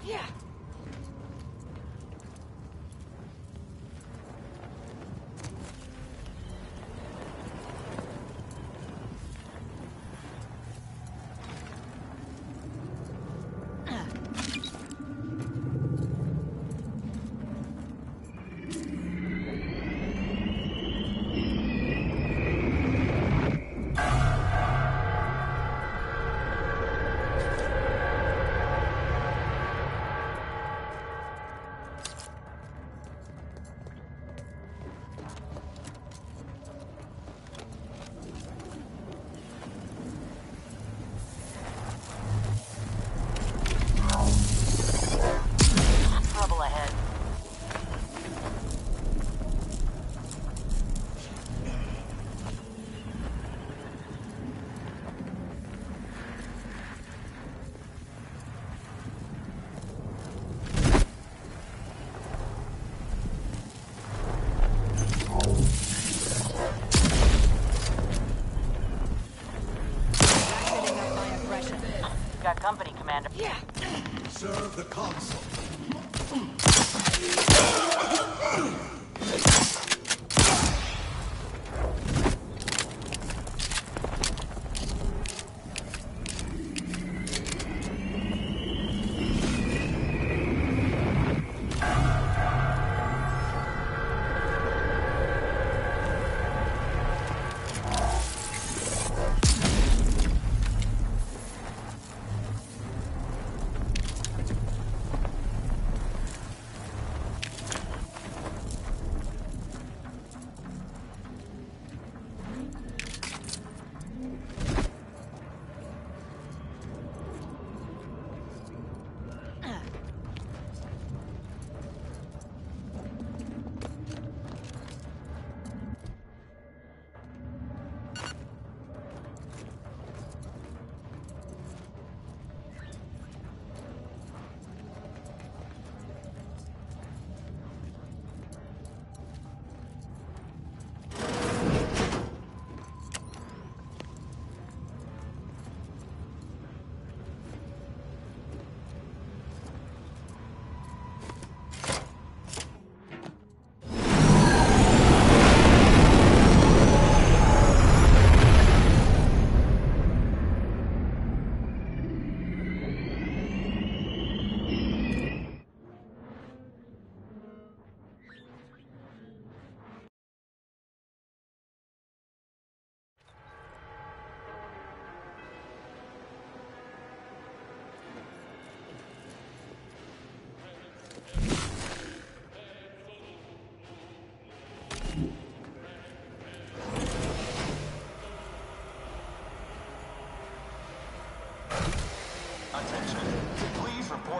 R: Yeah.
E: Serve the console.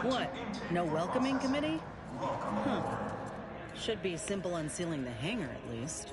L: What? No welcoming committee? Huh. Should be simple unsealing the hangar, at least.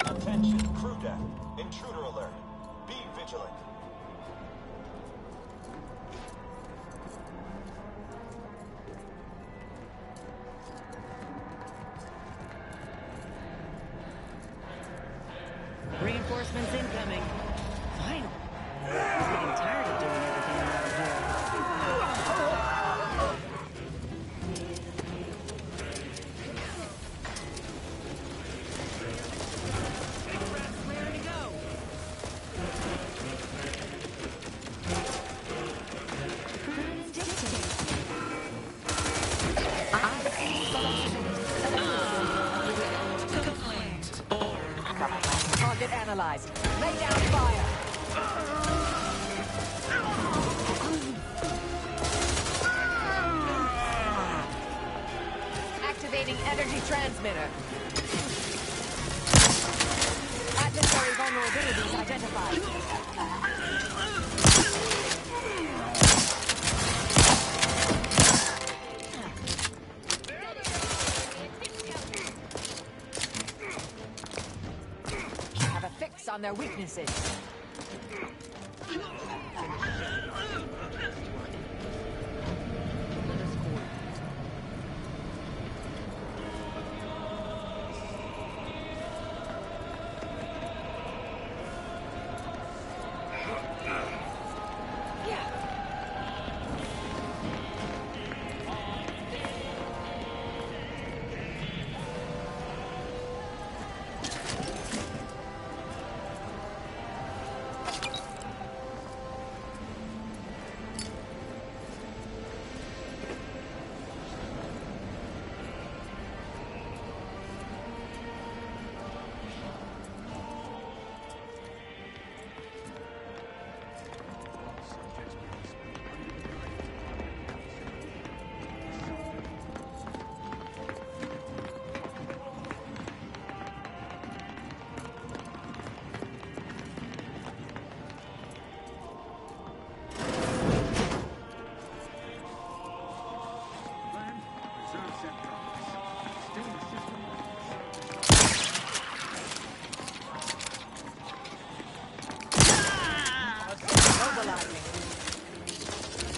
B: Attention, crew deck. Intruder alert. Be vigilant.
L: Reinforcements incoming. Fine. I was getting tired of doing everything around here.
R: Target analyzed. Lay down fire. Activating energy transmitter. Adversary vulnerabilities identified. On their weaknesses.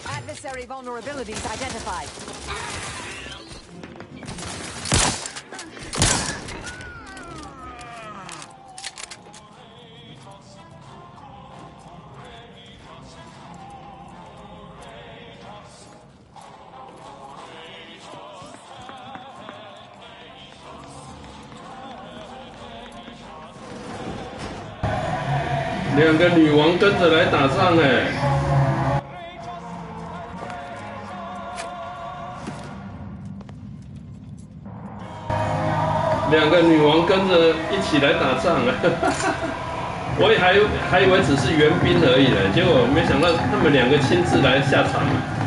R: Adversary vulnerabilities identified.
I: 两个女王跟着来打仗哎！两个女王跟着一起来打仗啊！我也还以为只是援兵而已呢，结果没想到他们两个亲自来下场了。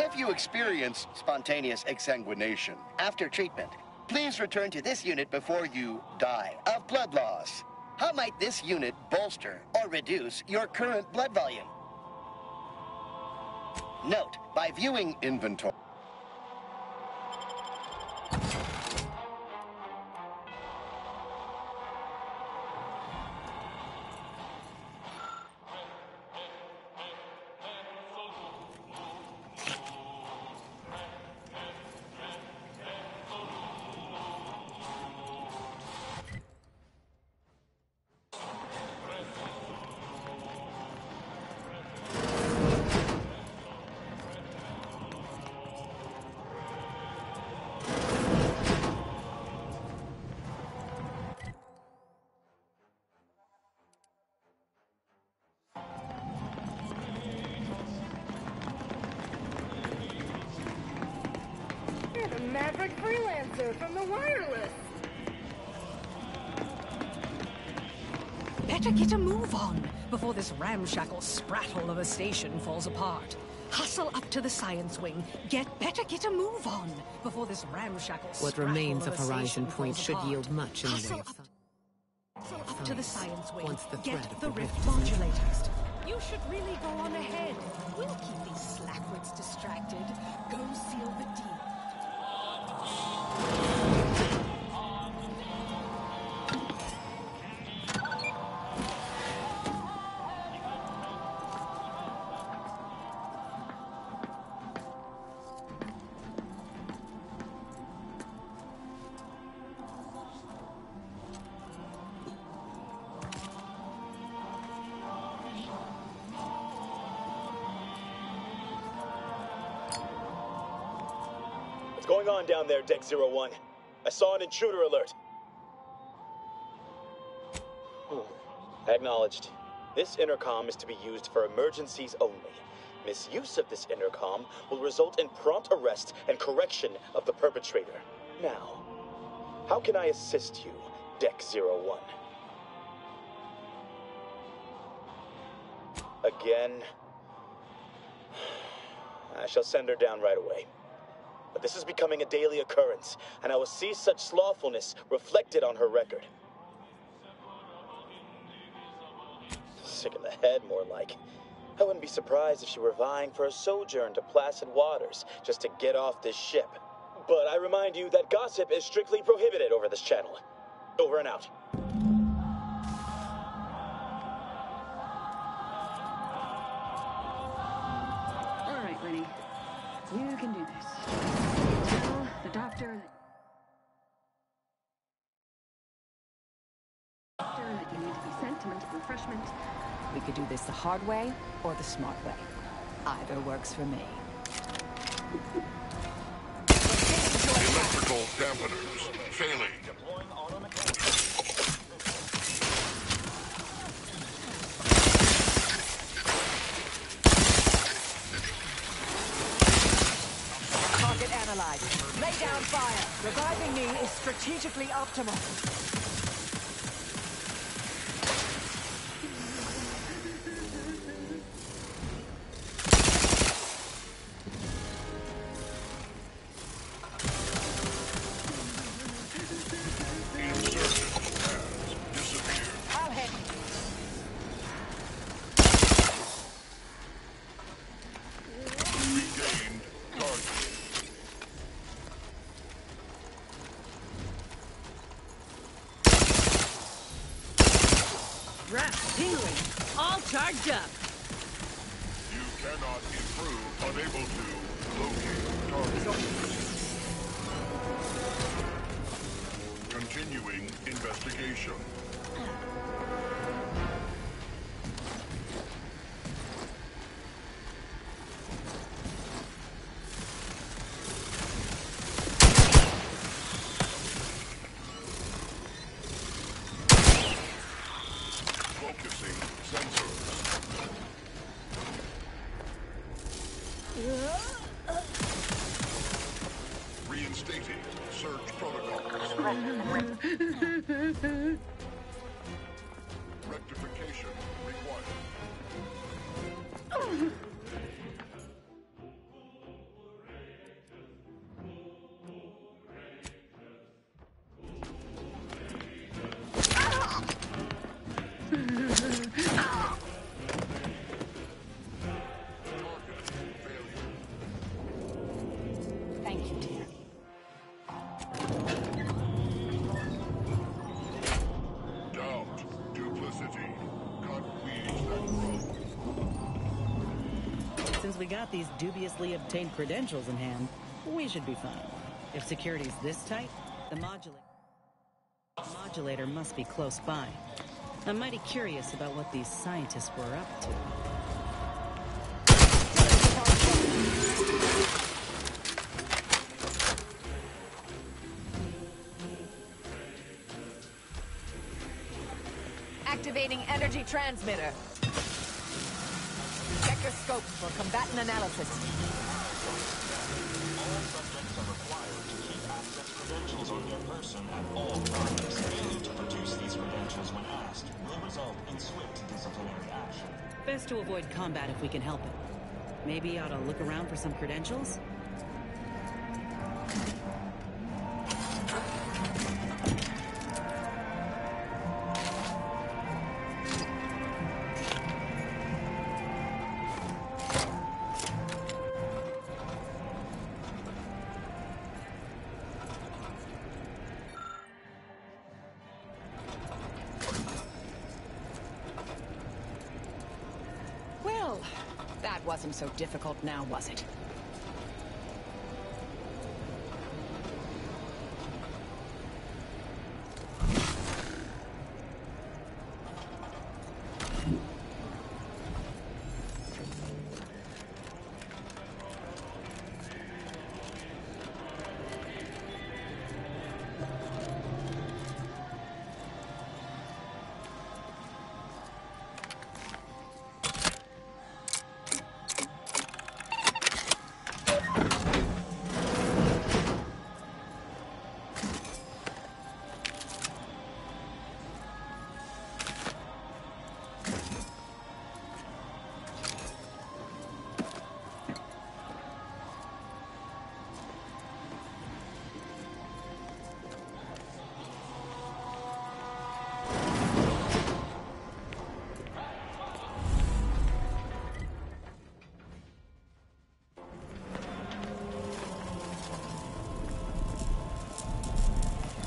F: If you experience spontaneous exsanguination after treatment, please return to this unit before you die of blood loss. How might this unit bolster or reduce your current blood volume? Note, by viewing inventory...
G: You're the maverick freelancer from the wireless.
R: Better get a move on before this ramshackle sprattle of a station falls apart. Hustle up to the science wing. Better get a move on before this ramshackle
H: What
R: sprattle
H: remains
R: of
H: of
R: a
H: Horizon
R: station
H: Point
R: falls
H: should
R: apart.
H: yield much in the way
R: Hustle
H: of
R: up to the science wing.
H: Once the threat of the
R: Get the
H: rift
R: rift
H: is
R: modulators. You should really go on ahead. We'll keep these slackwits distracted. Go seal the deal.
V: What's going on down there, Deck 01? I saw an intruder alert. Acknowledged. This intercom is to be used for emergencies only. Misuse of this intercom will result in prompt arrest and correction of the perpetrator. Now, how can I assist you, Deck 01? Again? I shall send her down right away. But this is becoming a daily occurrence, and I will see such slothfulness reflected on her record. Sick in the head, more like. I wouldn't be surprised if she were vying for a sojourn to placid waters just to get off this ship. But I remind you that gossip is strictly prohibited over this channel. Over and out.
X: All right, Lenny. You can do this. Tell the doctor that you need to be sent to mental refreshment.
K: We could do this the hard way or the smart way. Either works for me.
D: Electrical dampeners failing.
R: Target analyzed. Lay down fire. Reviving me is strategically optimal. I'll head.
D: Regained target.
R: Wraps tingling. All charged up.
D: You cannot improve. Unable to locate target. Continuing investigation. Focusing sensors. Reinstating search protocols. Rectification required. Failure.
L: Since we got these dubiously obtained credentials in hand, we should be fine. If security's this tight, the modulator must be close by. I'm mighty curious about what these scientists were up to.
R: Activating energy transmitter. Check your scopes for combatant analysis.
B: All subjects are required to keep access credentials on their person at all times. Failure to produce these credentials when asked will result in swift disciplinary action.
L: Best to avoid combat if we can help it. Maybe ought to look around for some credentials?
K: Well, that wasn't so difficult now, was it?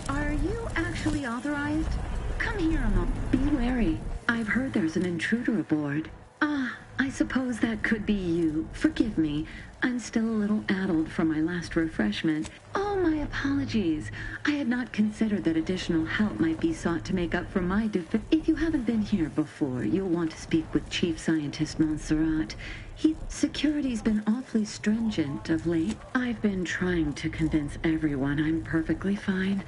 A: Are you actually authorized? Come here a moment. Be wary. I've heard there's an intruder aboard. Ah, I suppose that could be you. Forgive me. I'm still a little addled from my last refreshment. Oh, my apologies. I had not considered that additional help might be sought to make up for my deficit. If you haven't been here before, you'll want to speak with Chief Scientist Montserrat. Security's been awfully stringent of late. I've been trying to convince everyone I'm perfectly fine.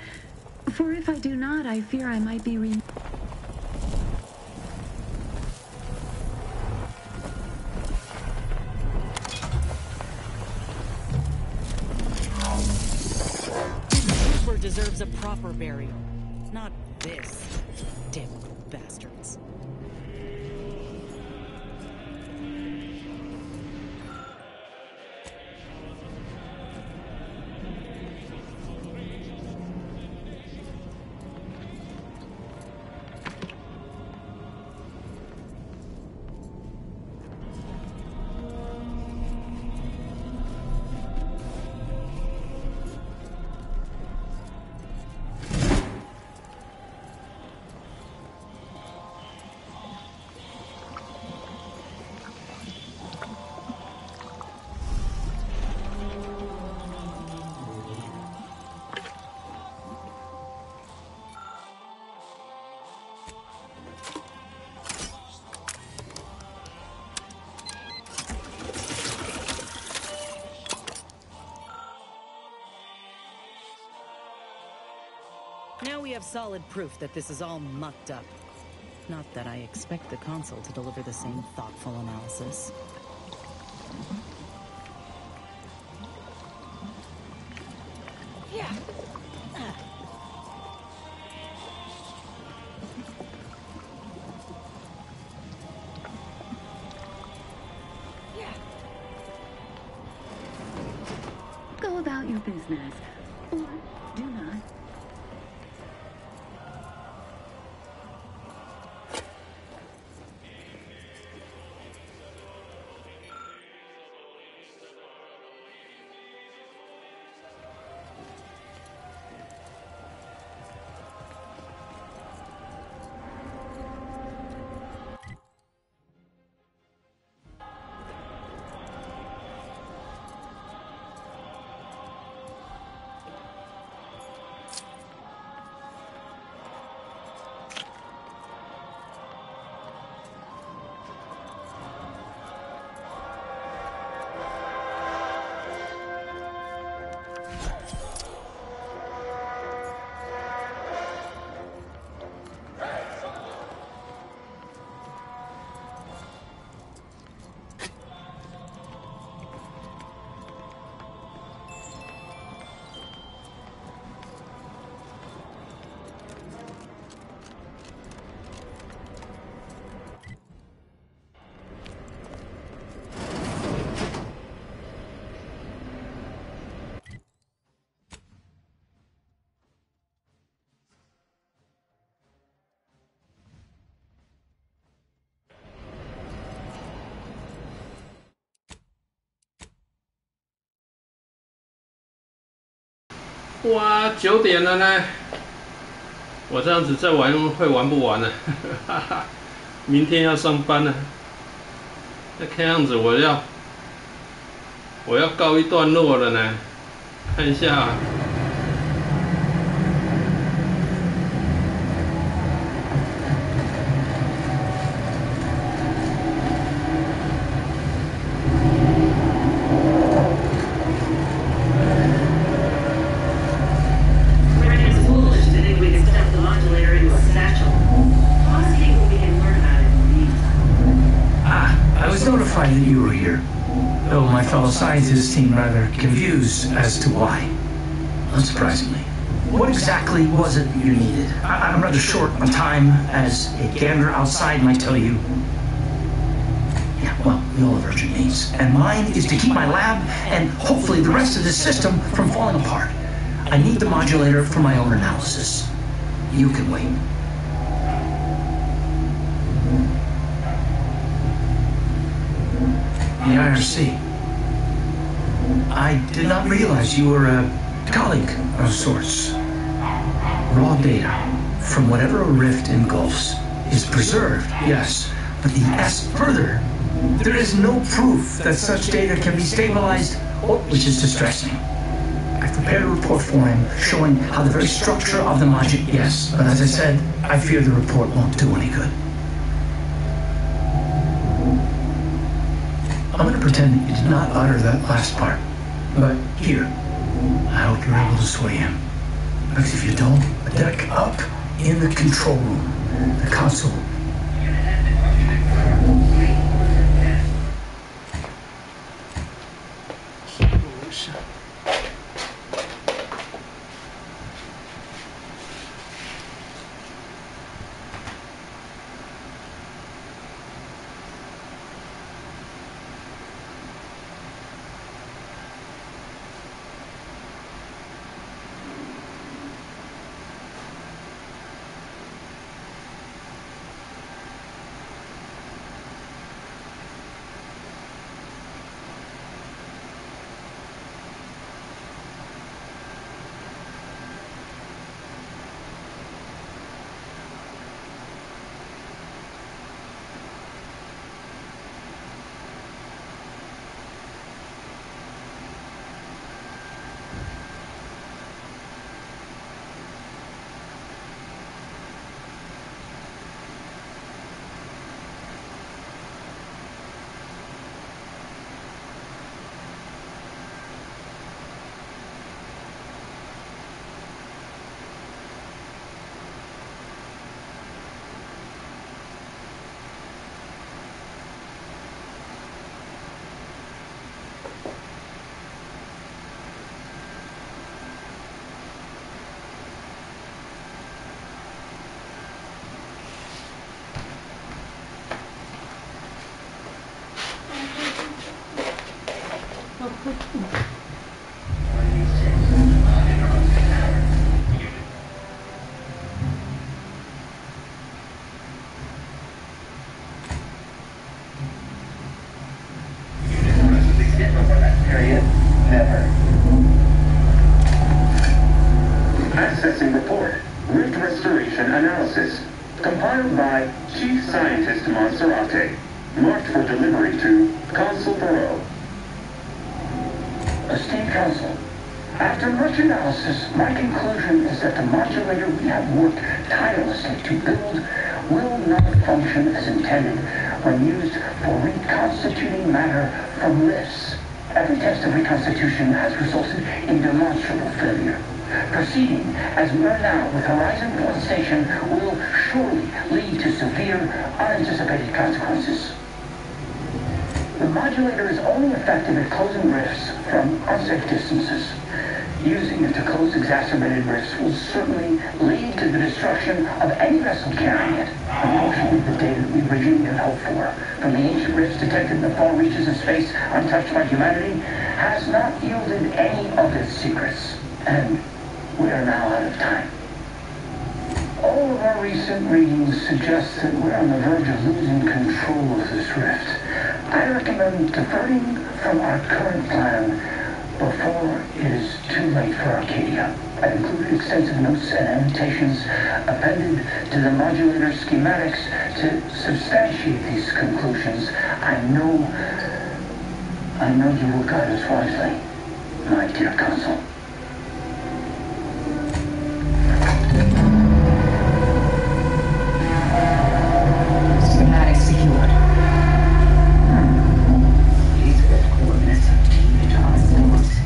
A: For if I do not, I fear I might be
L: Trooper deserves a proper burial. Not this. Damn bastards. Now we have solid proof that this is all mucked up. Not that I expect the console to deliver the same thoughtful analysis.
R: Yeah.
A: Go about your business. Or do not.
I: 哇，9点了呢，我这样子再玩会玩不完了，哈哈，明天要上班了，那看样子我要告一段落了呢，看一下。
H: That you were here, though my fellow scientists seem rather confused as to why. Unsurprisingly. What exactly was it you needed? I'm rather short on time, as a gander outside might tell you. Yeah, well, we all have urgent needs. And mine is to keep my lab, and hopefully the rest of this system, from falling apart. I need the modulator for my own analysis. You can wait. The IRC. I did not realize you were a colleague of sorts. Raw data from whatever a rift engulfs is preserved, yes, but the S further, there is no proof that such data can be stabilized, which is distressing. I've prepared a report for him showing how the very structure of the module, yes, but as I said, I fear the report won't do any good. I'm going to pretend that you did not utter that last part. But here, I hope you're able to sway him. Because if you don't, a deck up in the control room, the console.
N: Accessing report. Rift restoration analysis. Compiled by Chief Scientist Monserrate. Marked for delivery to Consul Bureau. Esteemed Council, after much analysis, my conclusion is that the modulator we have worked tirelessly to build will not function as intended when used for reconstituting matter from rifts. Every test of reconstitution has resulted in demonstrable failure. Proceeding as we are now with Horizon Point Station will surely lead to severe, unanticipated consequences. The modulator is only effective at closing rifts from unsafe distances. Using it to close exacerbated rifts will certainly lead to the destruction of any vessel carrying it. Unfortunately, the data that we originally had hoped for from the ancient rifts detected in the far reaches of space untouched by humanity has not yielded any of its secrets. And we are now out of time. All of our recent readings suggest that we're on the verge of losing control of this rift. I recommend diverting from our current plan before it is too late for Arcadia.
H: I've included extensive notes and annotations appended to the modulator schematics to substantiate these conclusions. I know you will guide us wisely, my dear Consul.
K: Schematic secured. These rift coordinates are deemed to our stability.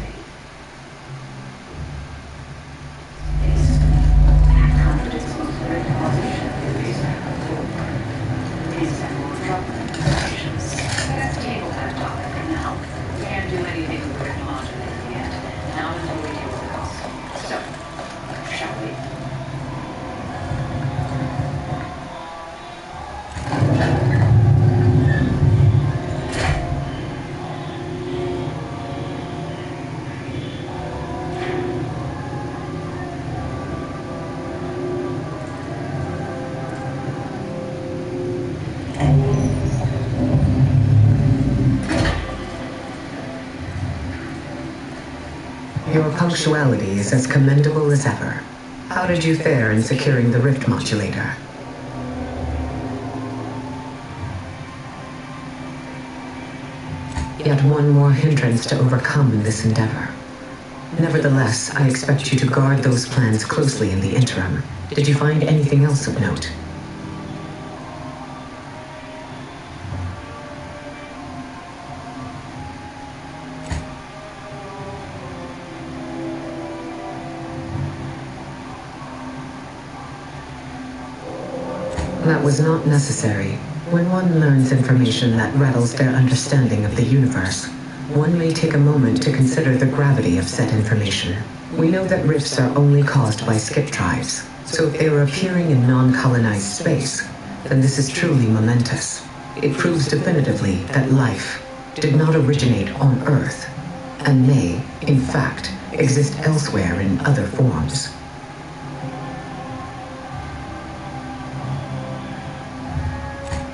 C: Your punctuality is as commendable as ever. How did you fare in securing the rift modulator? Yet one more hindrance to overcome in this endeavor. Nevertheless, I expect you to guard those plans closely in the interim. Did you find anything else of note? That was not necessary. When one learns information that rattles their understanding of the universe, one may take a moment to consider the gravity of said information. We know that rifts are only caused by skip drives, so if they are appearing in non-colonized space, then this is truly momentous. It proves definitively that life did not originate on Earth, and may, in fact, exist elsewhere in other forms.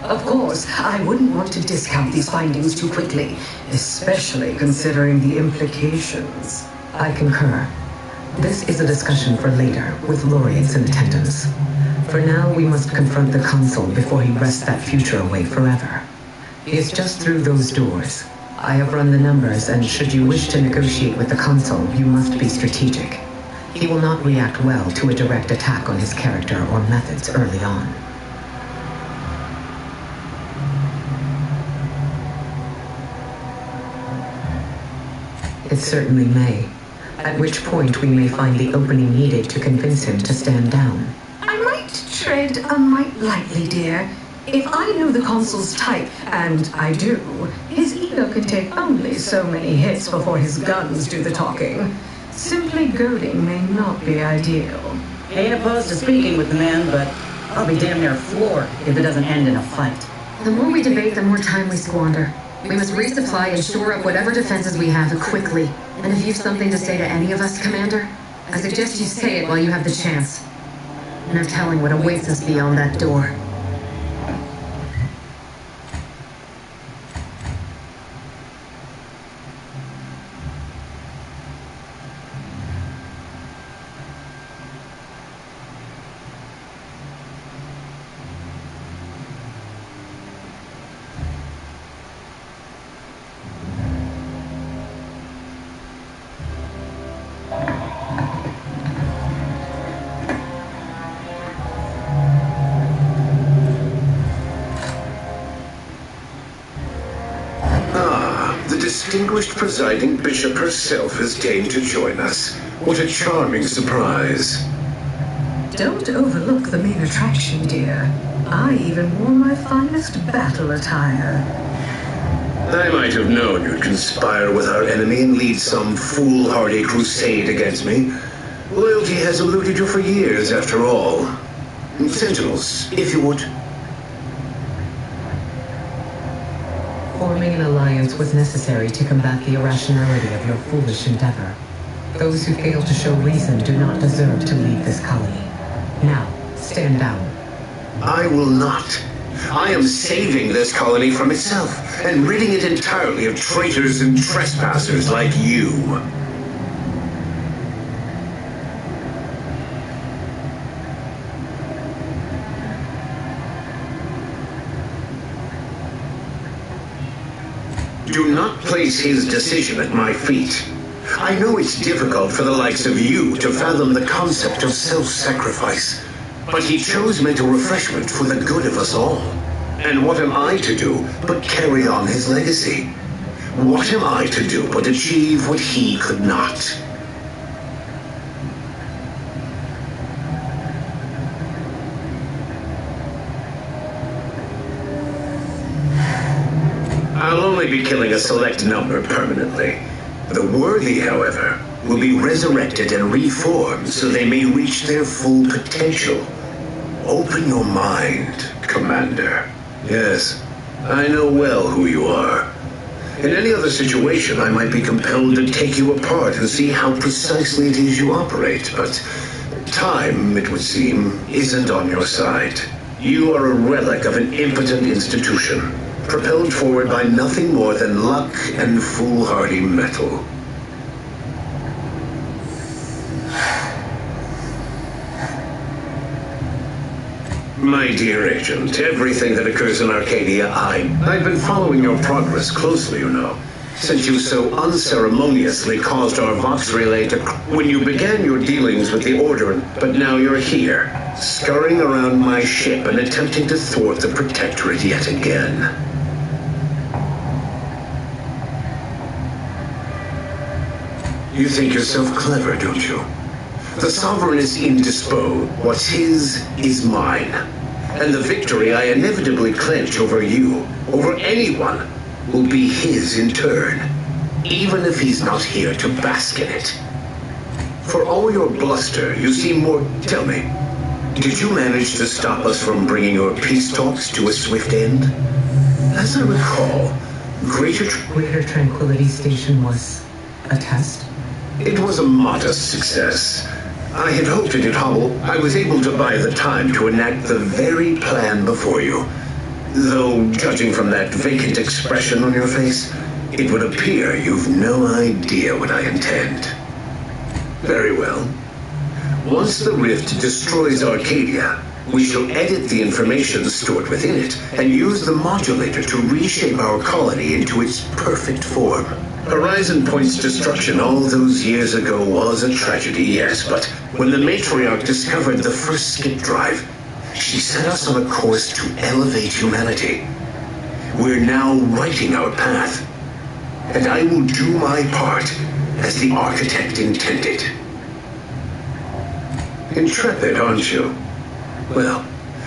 M: Of course, I wouldn't want to discount these findings too quickly, especially considering the implications.
C: I concur. This is a discussion for later, with laureates in attendance. For now, we must confront the Consul before he wrests that future away forever. He is just through those doors. I have run the numbers, and should you wish to negotiate with the Consul, you must be strategic. He will not react well to a direct attack on his character or methods early on. It certainly may, at which point we may find the opening needed to convince him to stand down.
M: I might tread a mite lightly, dear. If I knew the Consul's type, and I do, his ego can take only so many hits before his guns do the talking. Simply goading may not be ideal.
L: Ain't opposed to speaking with the man, but I'll be damn near floored if it doesn't end in a fight.
W: The more we debate, the more time we squander. We must resupply and shore up whatever defenses we have quickly. And if you've something to say to any of us, Commander, I suggest you say it while you have the chance. No telling what awaits us beyond that door.
P: Distinguished presiding bishop herself has deigned to join us. What a charming surprise.
M: Don't overlook the main attraction, dear. I even wore my finest battle attire.
P: I might have known you'd conspire with our enemy and lead some foolhardy crusade against me. Loyalty has eluded you for years, after all. Sentinels, if you would.
C: Forming an alliance was necessary to combat the irrationality of your foolish endeavor. Those who fail to show reason do not deserve to lead this colony. Now, stand down.
P: I will not. I am saving this colony from itself, and ridding it entirely of traitors and trespassers like you. Do not place his decision at my feet. I know it's difficult for the likes of you to fathom the concept of self-sacrifice, but he chose mental refreshment for the good of us all. And what am I to do but carry on his legacy? What am I to do but achieve what he could not? I'll only be killing a select number permanently. The worthy, however, will be resurrected and reformed so they may reach their full potential. Open your mind, Commander. Yes, I know well who you are. In any other situation, I might be compelled to take you apart and see how precisely it is you operate, but time, it would seem, isn't on your side. You are a relic of an impotent institution, propelled forward by nothing more than luck and foolhardy metal. My dear agent, everything that occurs in Arcadia, I've been following your progress closely, you know. Since you so unceremoniously caused our Vox relay to... when you began your dealings with the Order, but now you're here, scurrying around my ship and attempting to thwart the Protectorate yet again. You think yourself clever, don't you? The Sovereign is indisposed. What's his is mine. And the victory I inevitably clench over you, over anyone, will be his in turn, even if he's not here to bask in it. For all your bluster, you seem more... Tell me, did you manage to stop us from bringing your peace talks to a swift end? As I recall, Greater
C: Tranquility Station was a test?
P: It was a modest success. I had hoped it had hobbled. I was able to buy the time to enact the very plan before you. Though, judging from that vacant expression on your face, it would appear you've no idea what I intend. Very well. Once the rift destroys Arcadia, we shall edit the information stored within it and use the modulator to reshape our colony into its perfect form. Horizon Point's destruction all those years ago was a tragedy, yes, but when the Matriarch discovered the first skip drive, she set us on a course to elevate humanity. We're now writing our path, and I will do my part as the architect intended. Intrepid, aren't you? Well,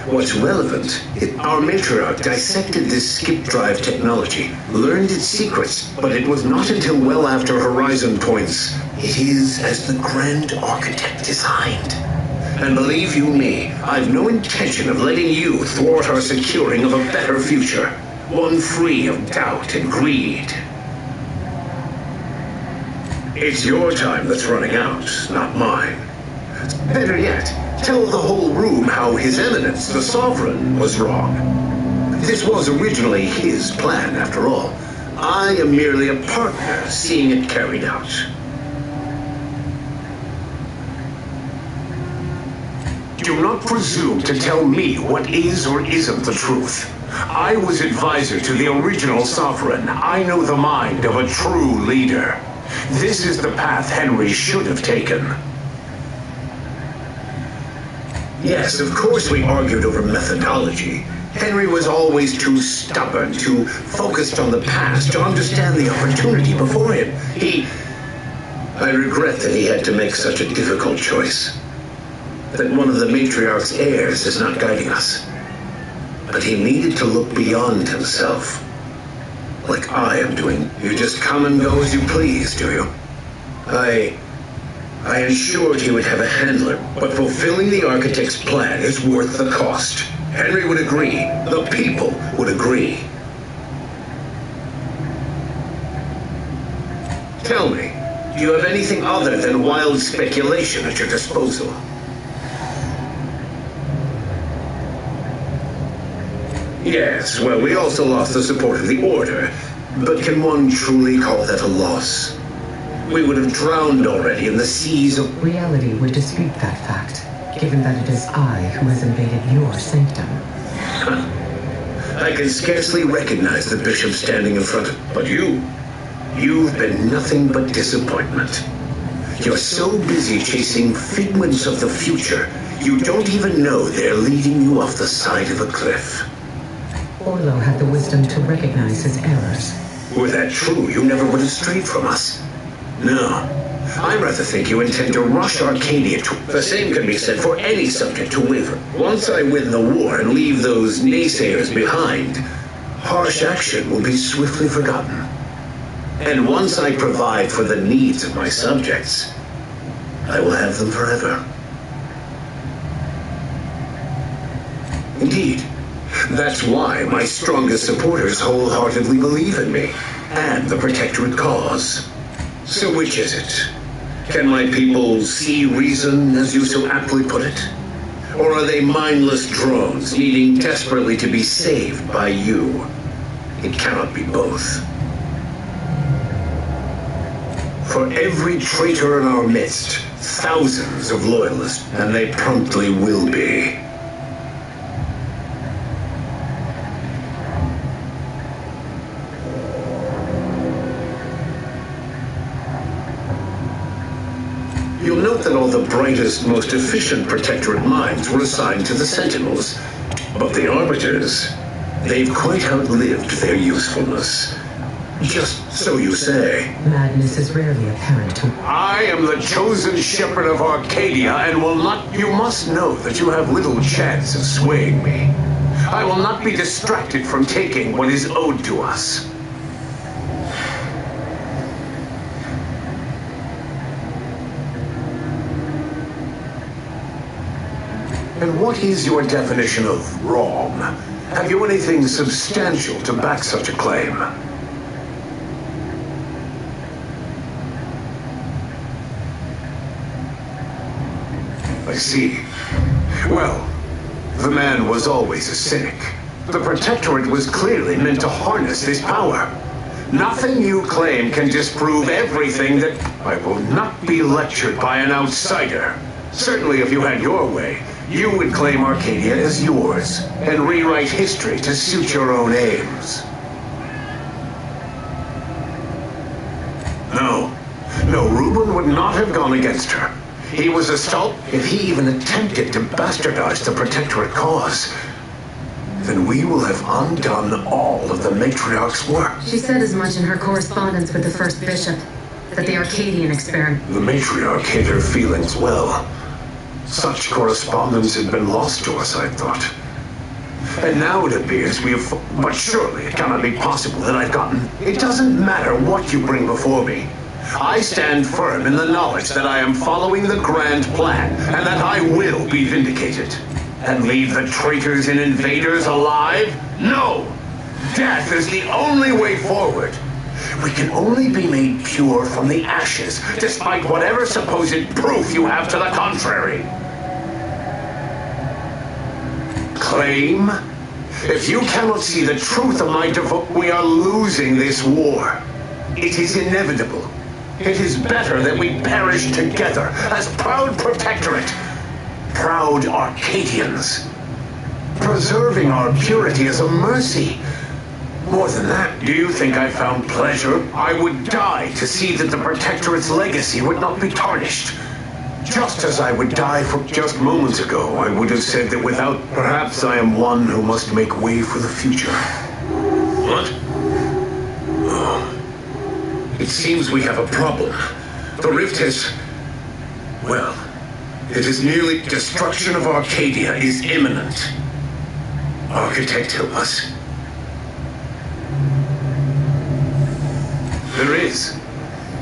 P: what's relevant, our Matriarch dissected this skip drive technology, learned its secrets, but it was not until well after Horizon Point's "it is as the Grand Architect designed." And believe you me, I've no intention of letting you thwart our securing of a better future, one free of doubt and greed. It's your time that's running out, not mine. Better yet, tell the whole room how His Eminence, the Sovereign, was wrong. This was originally his plan, after all. I am merely a partner seeing it carried out. Do not presume to tell me what is or isn't the truth. I was advisor to the original Sovereign. I know the mind of a true leader. This is the path Henry should have taken. Yes, of course we argued over methodology. Henry was always too stubborn, too focused on the past to understand the opportunity before him. I regret that he had to make such a difficult choice. That one of the Matriarch's heirs is not guiding us. But he needed to look beyond himself. Like I am doing. You just come and go as you please, do you? I ensured he would have a handler, but fulfilling the Architect's plan is worth the cost. Henry would agree. The people would agree. Tell me, do you have anything other than wild speculation at your disposal? Yes, well, we also lost the support of the Order, but can one truly call that a loss? We would have drowned already in the seas of...
C: Reality would dispute that fact, given that it is I who has invaded your sanctum.
P: I can scarcely recognize the bishop standing in front of... But you've been nothing but disappointment. You're so busy chasing figments of the future, you don't even know they're leading you off the side of a cliff.
C: Orlo had the wisdom to recognize his errors.
P: Were that true, you never would have strayed from us. No. I rather think you intend to rush Arcadia to... The same can be said for any subject to waver. Once I win the war and leave those naysayers behind, harsh action will be swiftly forgotten. And once I provide for the needs of my subjects, I will have them forever. Indeed. That's why my strongest supporters wholeheartedly believe in me, and the Protectorate cause. So which is it? Can my people see reason, as you so aptly put it? Or are they mindless drones, needing desperately to be saved by you? It cannot be both. For every traitor in our midst, thousands of loyalists, and they promptly will be. You'll note that all the brightest, most efficient Protectorate minds were assigned to the Sentinels. But the Arbiters, they've quite outlived their usefulness. Just so you say.
C: Madness is rarely apparent to...
P: I am the chosen shepherd of Arcadia and will not... You must know that you have little chance of swaying me. I will not be distracted from taking what is owed to us. And what is your definition of wrong? Have you anything substantial to back such a claim? I see. Well, the man was always a cynic. The Protectorate was clearly meant to harness this power. Nothing you claim can disprove everything that... I will not be lectured by an outsider. Certainly if you had your way, you would claim Arcadia as yours, and rewrite history to suit your own aims. No, Reuben would not have gone against her. He was a salt. If he even attempted to bastardize the Protectorate cause, then we will have undone all of the Matriarch's work.
M: She said as much in her correspondence with the First Bishop, that the Arcadian experiment...
P: The Matriarch hid her feelings well. Such correspondence had been lost to us, I thought. And now it appears we have... But surely it cannot be possible that I've gotten... It doesn't matter what you bring before me. I stand firm in the knowledge that I am following the grand plan, and that I will be vindicated. And leave the traitors and invaders alive? No! Death is the only way forward. We can only be made pure from the ashes, despite whatever supposed proof you have to the contrary. Claim? If you cannot see the truth of my we are losing this war. It is inevitable. It is better that we perish together as proud Protectorate, proud Arcadians. Preserving our purity is a mercy. More than that, do you think I found pleasure? I would die to see that the Protectorate's legacy would not be tarnished. Just as I would die for just moments ago, I would have said that without... Perhaps I am one who must make way for the future. What? Oh. It seems we have a problem. The rift has... Well, it is nearly... Destruction of Arcadia is imminent. Architect, help us. There is.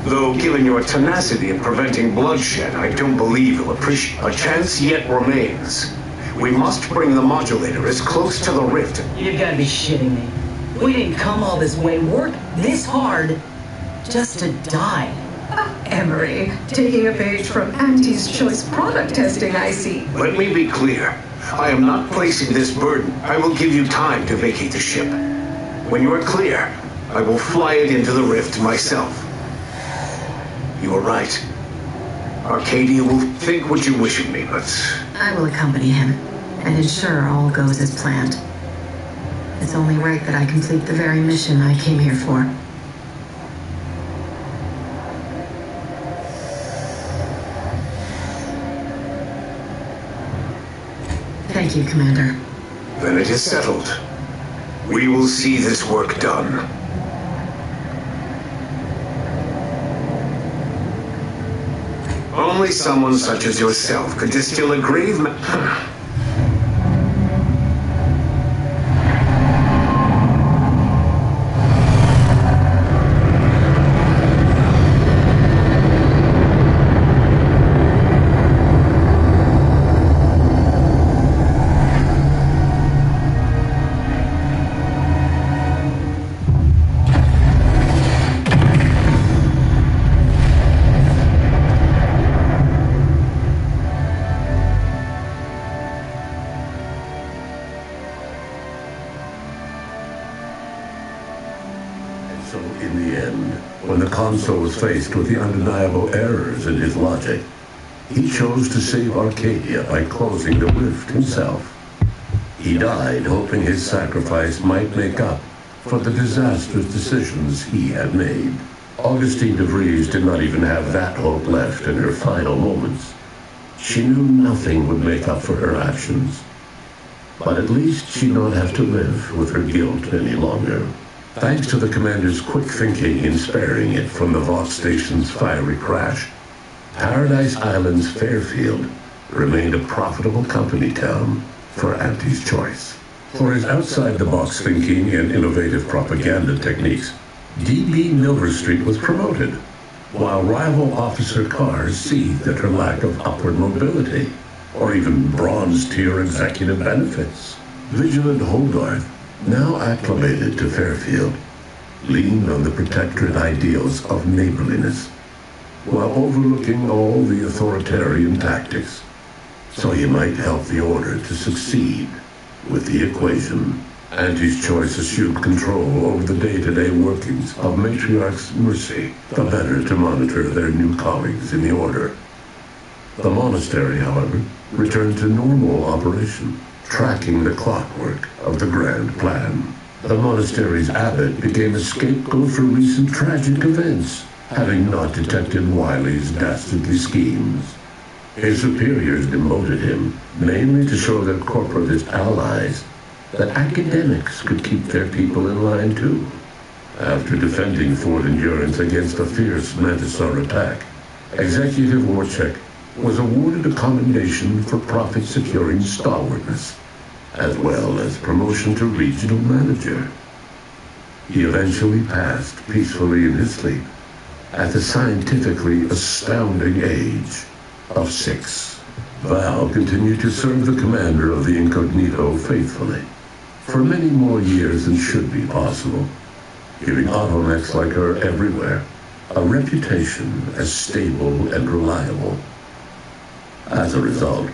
P: Though, given your tenacity in preventing bloodshed, I don't believe you'll appreciate. A chance yet remains. We must bring the modulator as close to the rift.
C: You gotta be shitting me. We didn't come all this way, work this hard, just to die.
M: Emery, taking a page from Auntie's Choice product testing, I see.
P: Let me be clear. I am not placing this burden. I will give you time to vacate the ship. When you are clear, I will fly it into the rift myself. You are right. Arcadia will think what you wish of me, but...
M: I will accompany him and ensure all goes as planned.
C: It's only right that I complete the very mission I came here for. Thank you, Commander.
P: Then it is settled. We will see this work done. Only someone such as yourself could distill a grave
J: So, in the end, when the console was faced with the undeniable errors in his logic, he chose to save Arcadia by closing the rift himself. He died hoping his sacrifice might make up for the disastrous decisions he had made. Augustine de Vries did not even have that hope left in her final moments. She knew nothing would make up for her actions. But at least she'd not have to live with her guilt any longer. Thanks to the commander's quick thinking in sparing it from the Vought station's fiery crash, Paradise Island's Fairfield remained a profitable company town for Auntie's Choice. For his outside-the-box thinking and innovative propaganda techniques, D.B. Milver Street was promoted, while rival officer cars seethed at her lack of upward mobility, or even bronze-tier executive benefits. Vigilant Hogarth, now acclimated to Fairfield, leaned on the protectorate ideals of neighborliness, while overlooking all the authoritarian tactics, so he might help the Order to succeed with the equation. Auntie's Choice assumed control over the day-to-day workings of Matriarch's Mercy, the better to monitor their new colleagues in the Order. The monastery, however, returned to normal operation, tracking the clockwork of the grand plan. The monastery's abbot became a scapegoat for recent tragic events, having not detected Wiley's dastardly schemes. His superiors demoted him, mainly to show their corporatist allies that academics could keep their people in line too. After defending Fort Endurance against a fierce Mantisaur attack, Executive Warchek was awarded a commendation for profit-securing stalwartness, as well as promotion to regional manager. He eventually passed peacefully in his sleep at the scientifically astounding age of 6. Val continued to serve the commander of the Incognito faithfully for many more years than should be possible, giving automechs like her everywhere a reputation as stable and reliable. As a result,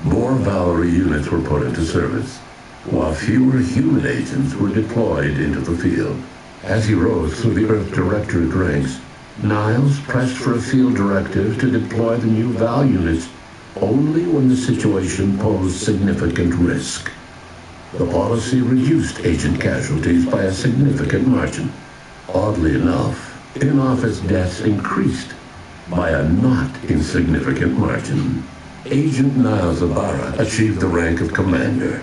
J: more Valerie units were put into service, while fewer human agents were deployed into the field. As he rose through the Earth Directorate ranks, Niles pressed for a field directive to deploy the new Val units only when the situation posed significant risk. The policy reduced agent casualties by a significant margin. Oddly enough, in-office deaths increased by a not insignificant margin. Agent Niles Ibarra achieved the rank of commander,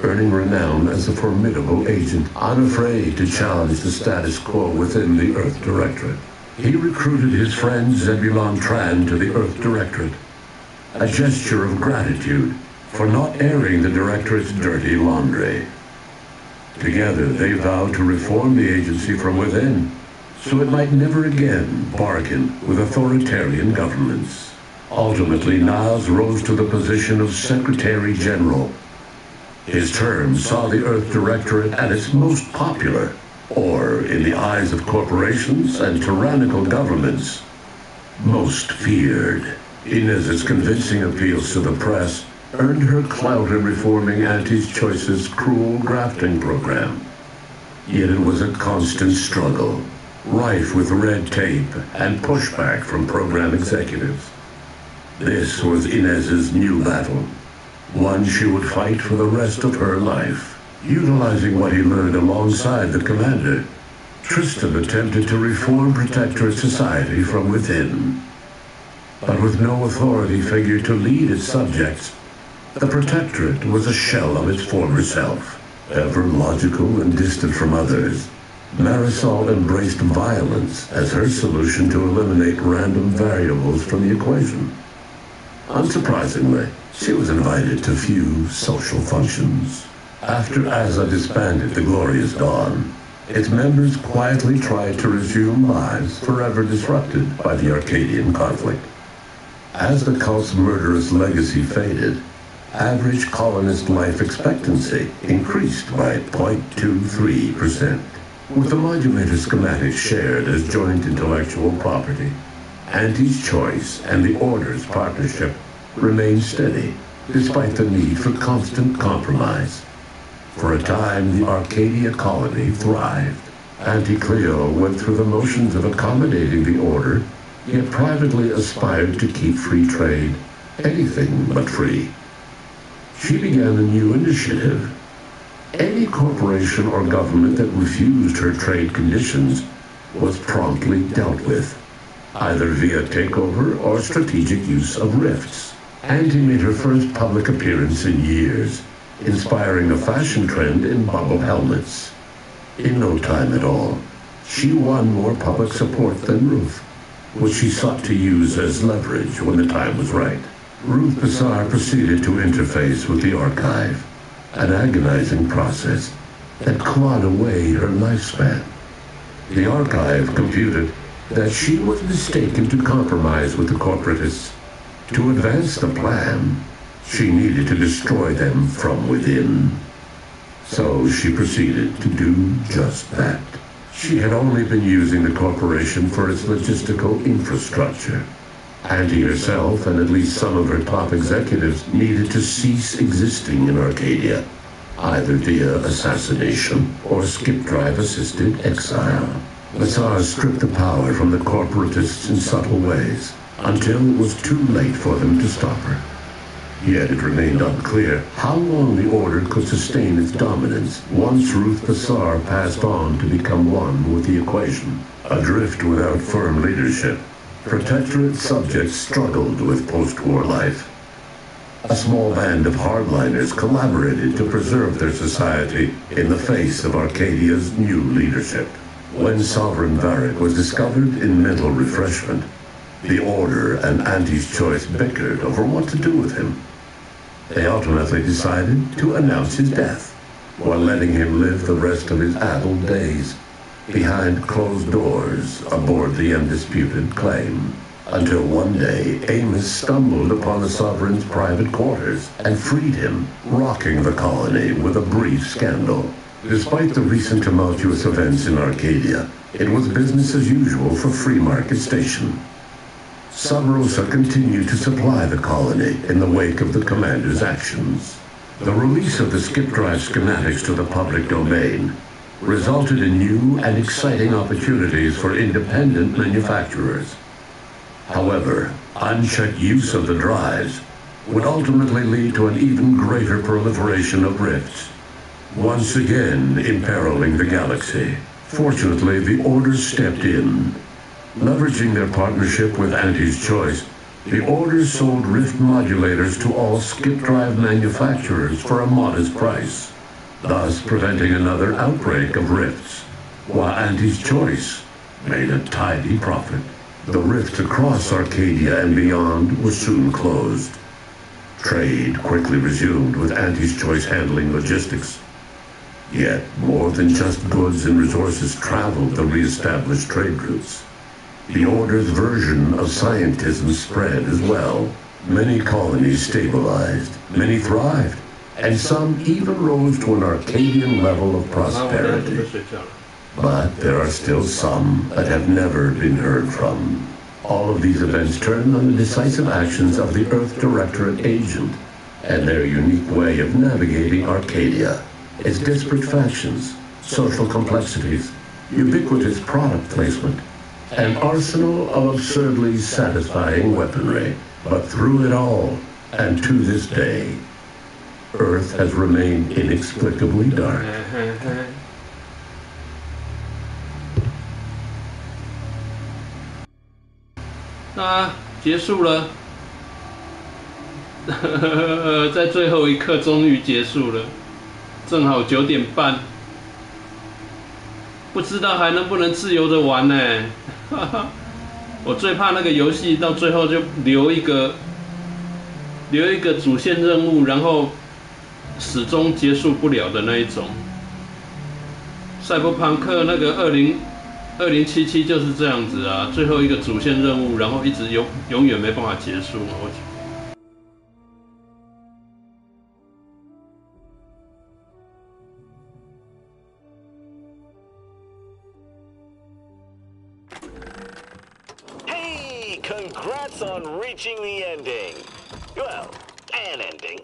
J: earning renown as a formidable agent, unafraid to challenge the status quo within the Earth Directorate. He recruited his friend Zebulon Tran to the Earth Directorate, a gesture of gratitude for not airing the Directorate's dirty laundry. Together, they vowed to reform the agency from within, so it might never again bargain with authoritarian governments. Ultimately, Niles rose to the position of Secretary General. His term saw the Earth Directorate at its most popular, or, in the eyes of corporations and tyrannical governments, most feared. Inez's convincing appeals to the press earned her clout in reforming Auntie's Choice's cruel grafting program. Yet it was a constant struggle, rife with red tape and pushback from program executives. This was Inez's new battle, one she would fight for the rest of her life. Utilizing what he learned alongside the commander, Tristan attempted to reform Protectorate society from within. But with no authority figure to lead its subjects, the Protectorate was a shell of its former self. Ever logical and distant from others, Marisol embraced violence as her solution to eliminate random variables from the equation. Unsurprisingly, she was invited to few social functions. After Azza disbanded the Glorious Dawn, its members quietly tried to resume lives forever disrupted by the Arcadian conflict. As the cult's murderous legacy faded, average colonist life expectancy increased by 0.23%. With the modulator schematics shared as joint intellectual property, Anti's choice and the Order's partnership remained steady, despite the need for constant compromise. For a time, the Arcadia colony thrived. Auntie Cleo went through the motions of accommodating the Order, yet privately aspired to keep free trade anything but free. She began a new initiative. Any corporation or government that refused her trade conditions was promptly dealt with, either via takeover or strategic use of rifts. Auntie made her first public appearance in years, inspiring a fashion trend in bubble helmets. In no time at all, she won more public support than Ruth, which she sought to use as leverage when the time was right. Ruth Bassar proceeded to interface with the archive, an agonizing process that clawed away her lifespan. The archive computed that she was mistaken to compromise with the corporatists. To advance the plan, she needed to destroy them from within. So she proceeded to do just that. She had only been using the corporation for its logistical infrastructure. Auntie herself and at least some of her top executives needed to cease existing in Arcadia, either via assassination or skip drive-assisted exile. Bassar stripped the power from the corporatists in subtle ways, until it was too late for them to stop her. Yet it remained unclear how long the Order could sustain its dominance once Ruth Bassar passed on to become one with the equation. Adrift without firm leadership, Protectorate subjects struggled with post-war life. A small band of hardliners collaborated to preserve their society in the face of Arcadia's new leadership. When Sovereign Varric was discovered in mental refreshment, the Order and Auntie's Choice bickered over what to do with him. They ultimately decided to announce his death, while letting him live the rest of his addled days behind closed doors aboard the undisputed claim, until one day Amos stumbled upon the Sovereign's private quarters and freed him, rocking the colony with a brief scandal. Despite the recent tumultuous events in Arcadia, it was business as usual for Free Market Station. Sub Rosa continued to supply the colony in the wake of the commander's actions. The release of the skip drive schematics to the public domain resulted in new and exciting opportunities for independent manufacturers. However, unchecked use of the drives would ultimately lead to an even greater proliferation of rifts, once again imperiling the galaxy. Fortunately, the Order stepped in. Leveraging their partnership with Auntie's Choice, the Order sold rift modulators to all skip drive manufacturers for a modest price, thus preventing another outbreak of rifts, while Auntie's Choice made a tidy profit. The rifts across Arcadia and beyond were soon closed. Trade quickly resumed, with Auntie's Choice handling logistics. Yet, more than just goods and resources traveled the re-established trade routes. The Order's version of scientism spread as well. Many colonies stabilized, many thrived, and some even rose to an Arcadian level of prosperity. But there are still some that have never been heard from. All of these events turned on the decisive actions of the Earth Directorate agent and their unique way of navigating Arcadia, its disparate factions, social complexities, ubiquitous product placement, an arsenal of absurdly satisfying weaponry. But through it all, and to this day, Earth has remained inexplicably dark.
I: 啊，结束了，在最后一刻终于结束了，正好9点半，不知道还能不能自由的玩呢？我最怕那个游戏到最后就留一个主线任务，然后始终结束不了的那一种。赛博朋克那个2077就是这样子啊，最后一个主线任务，然后一直永远没办法结束。
N: Congrats on reaching the ending. Well, an ending.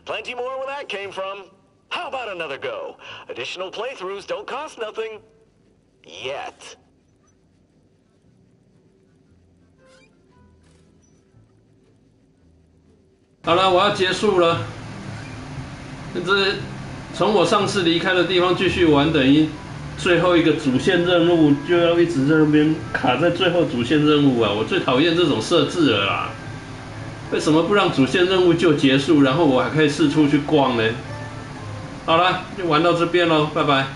N: Plenty more where that came from. How about another go? Additional playthroughs don't cost nothing. Yet.
I: 好了，我要结束了。这从我上次离开的地方继续玩，等于最后一个主线任务就要一直在那边卡在最后主线任务啊！我最讨厌这种设置了啦！为什么不让主线任务就结束，然后我还可以四处去逛呢？好了，就玩到这边咯，拜拜。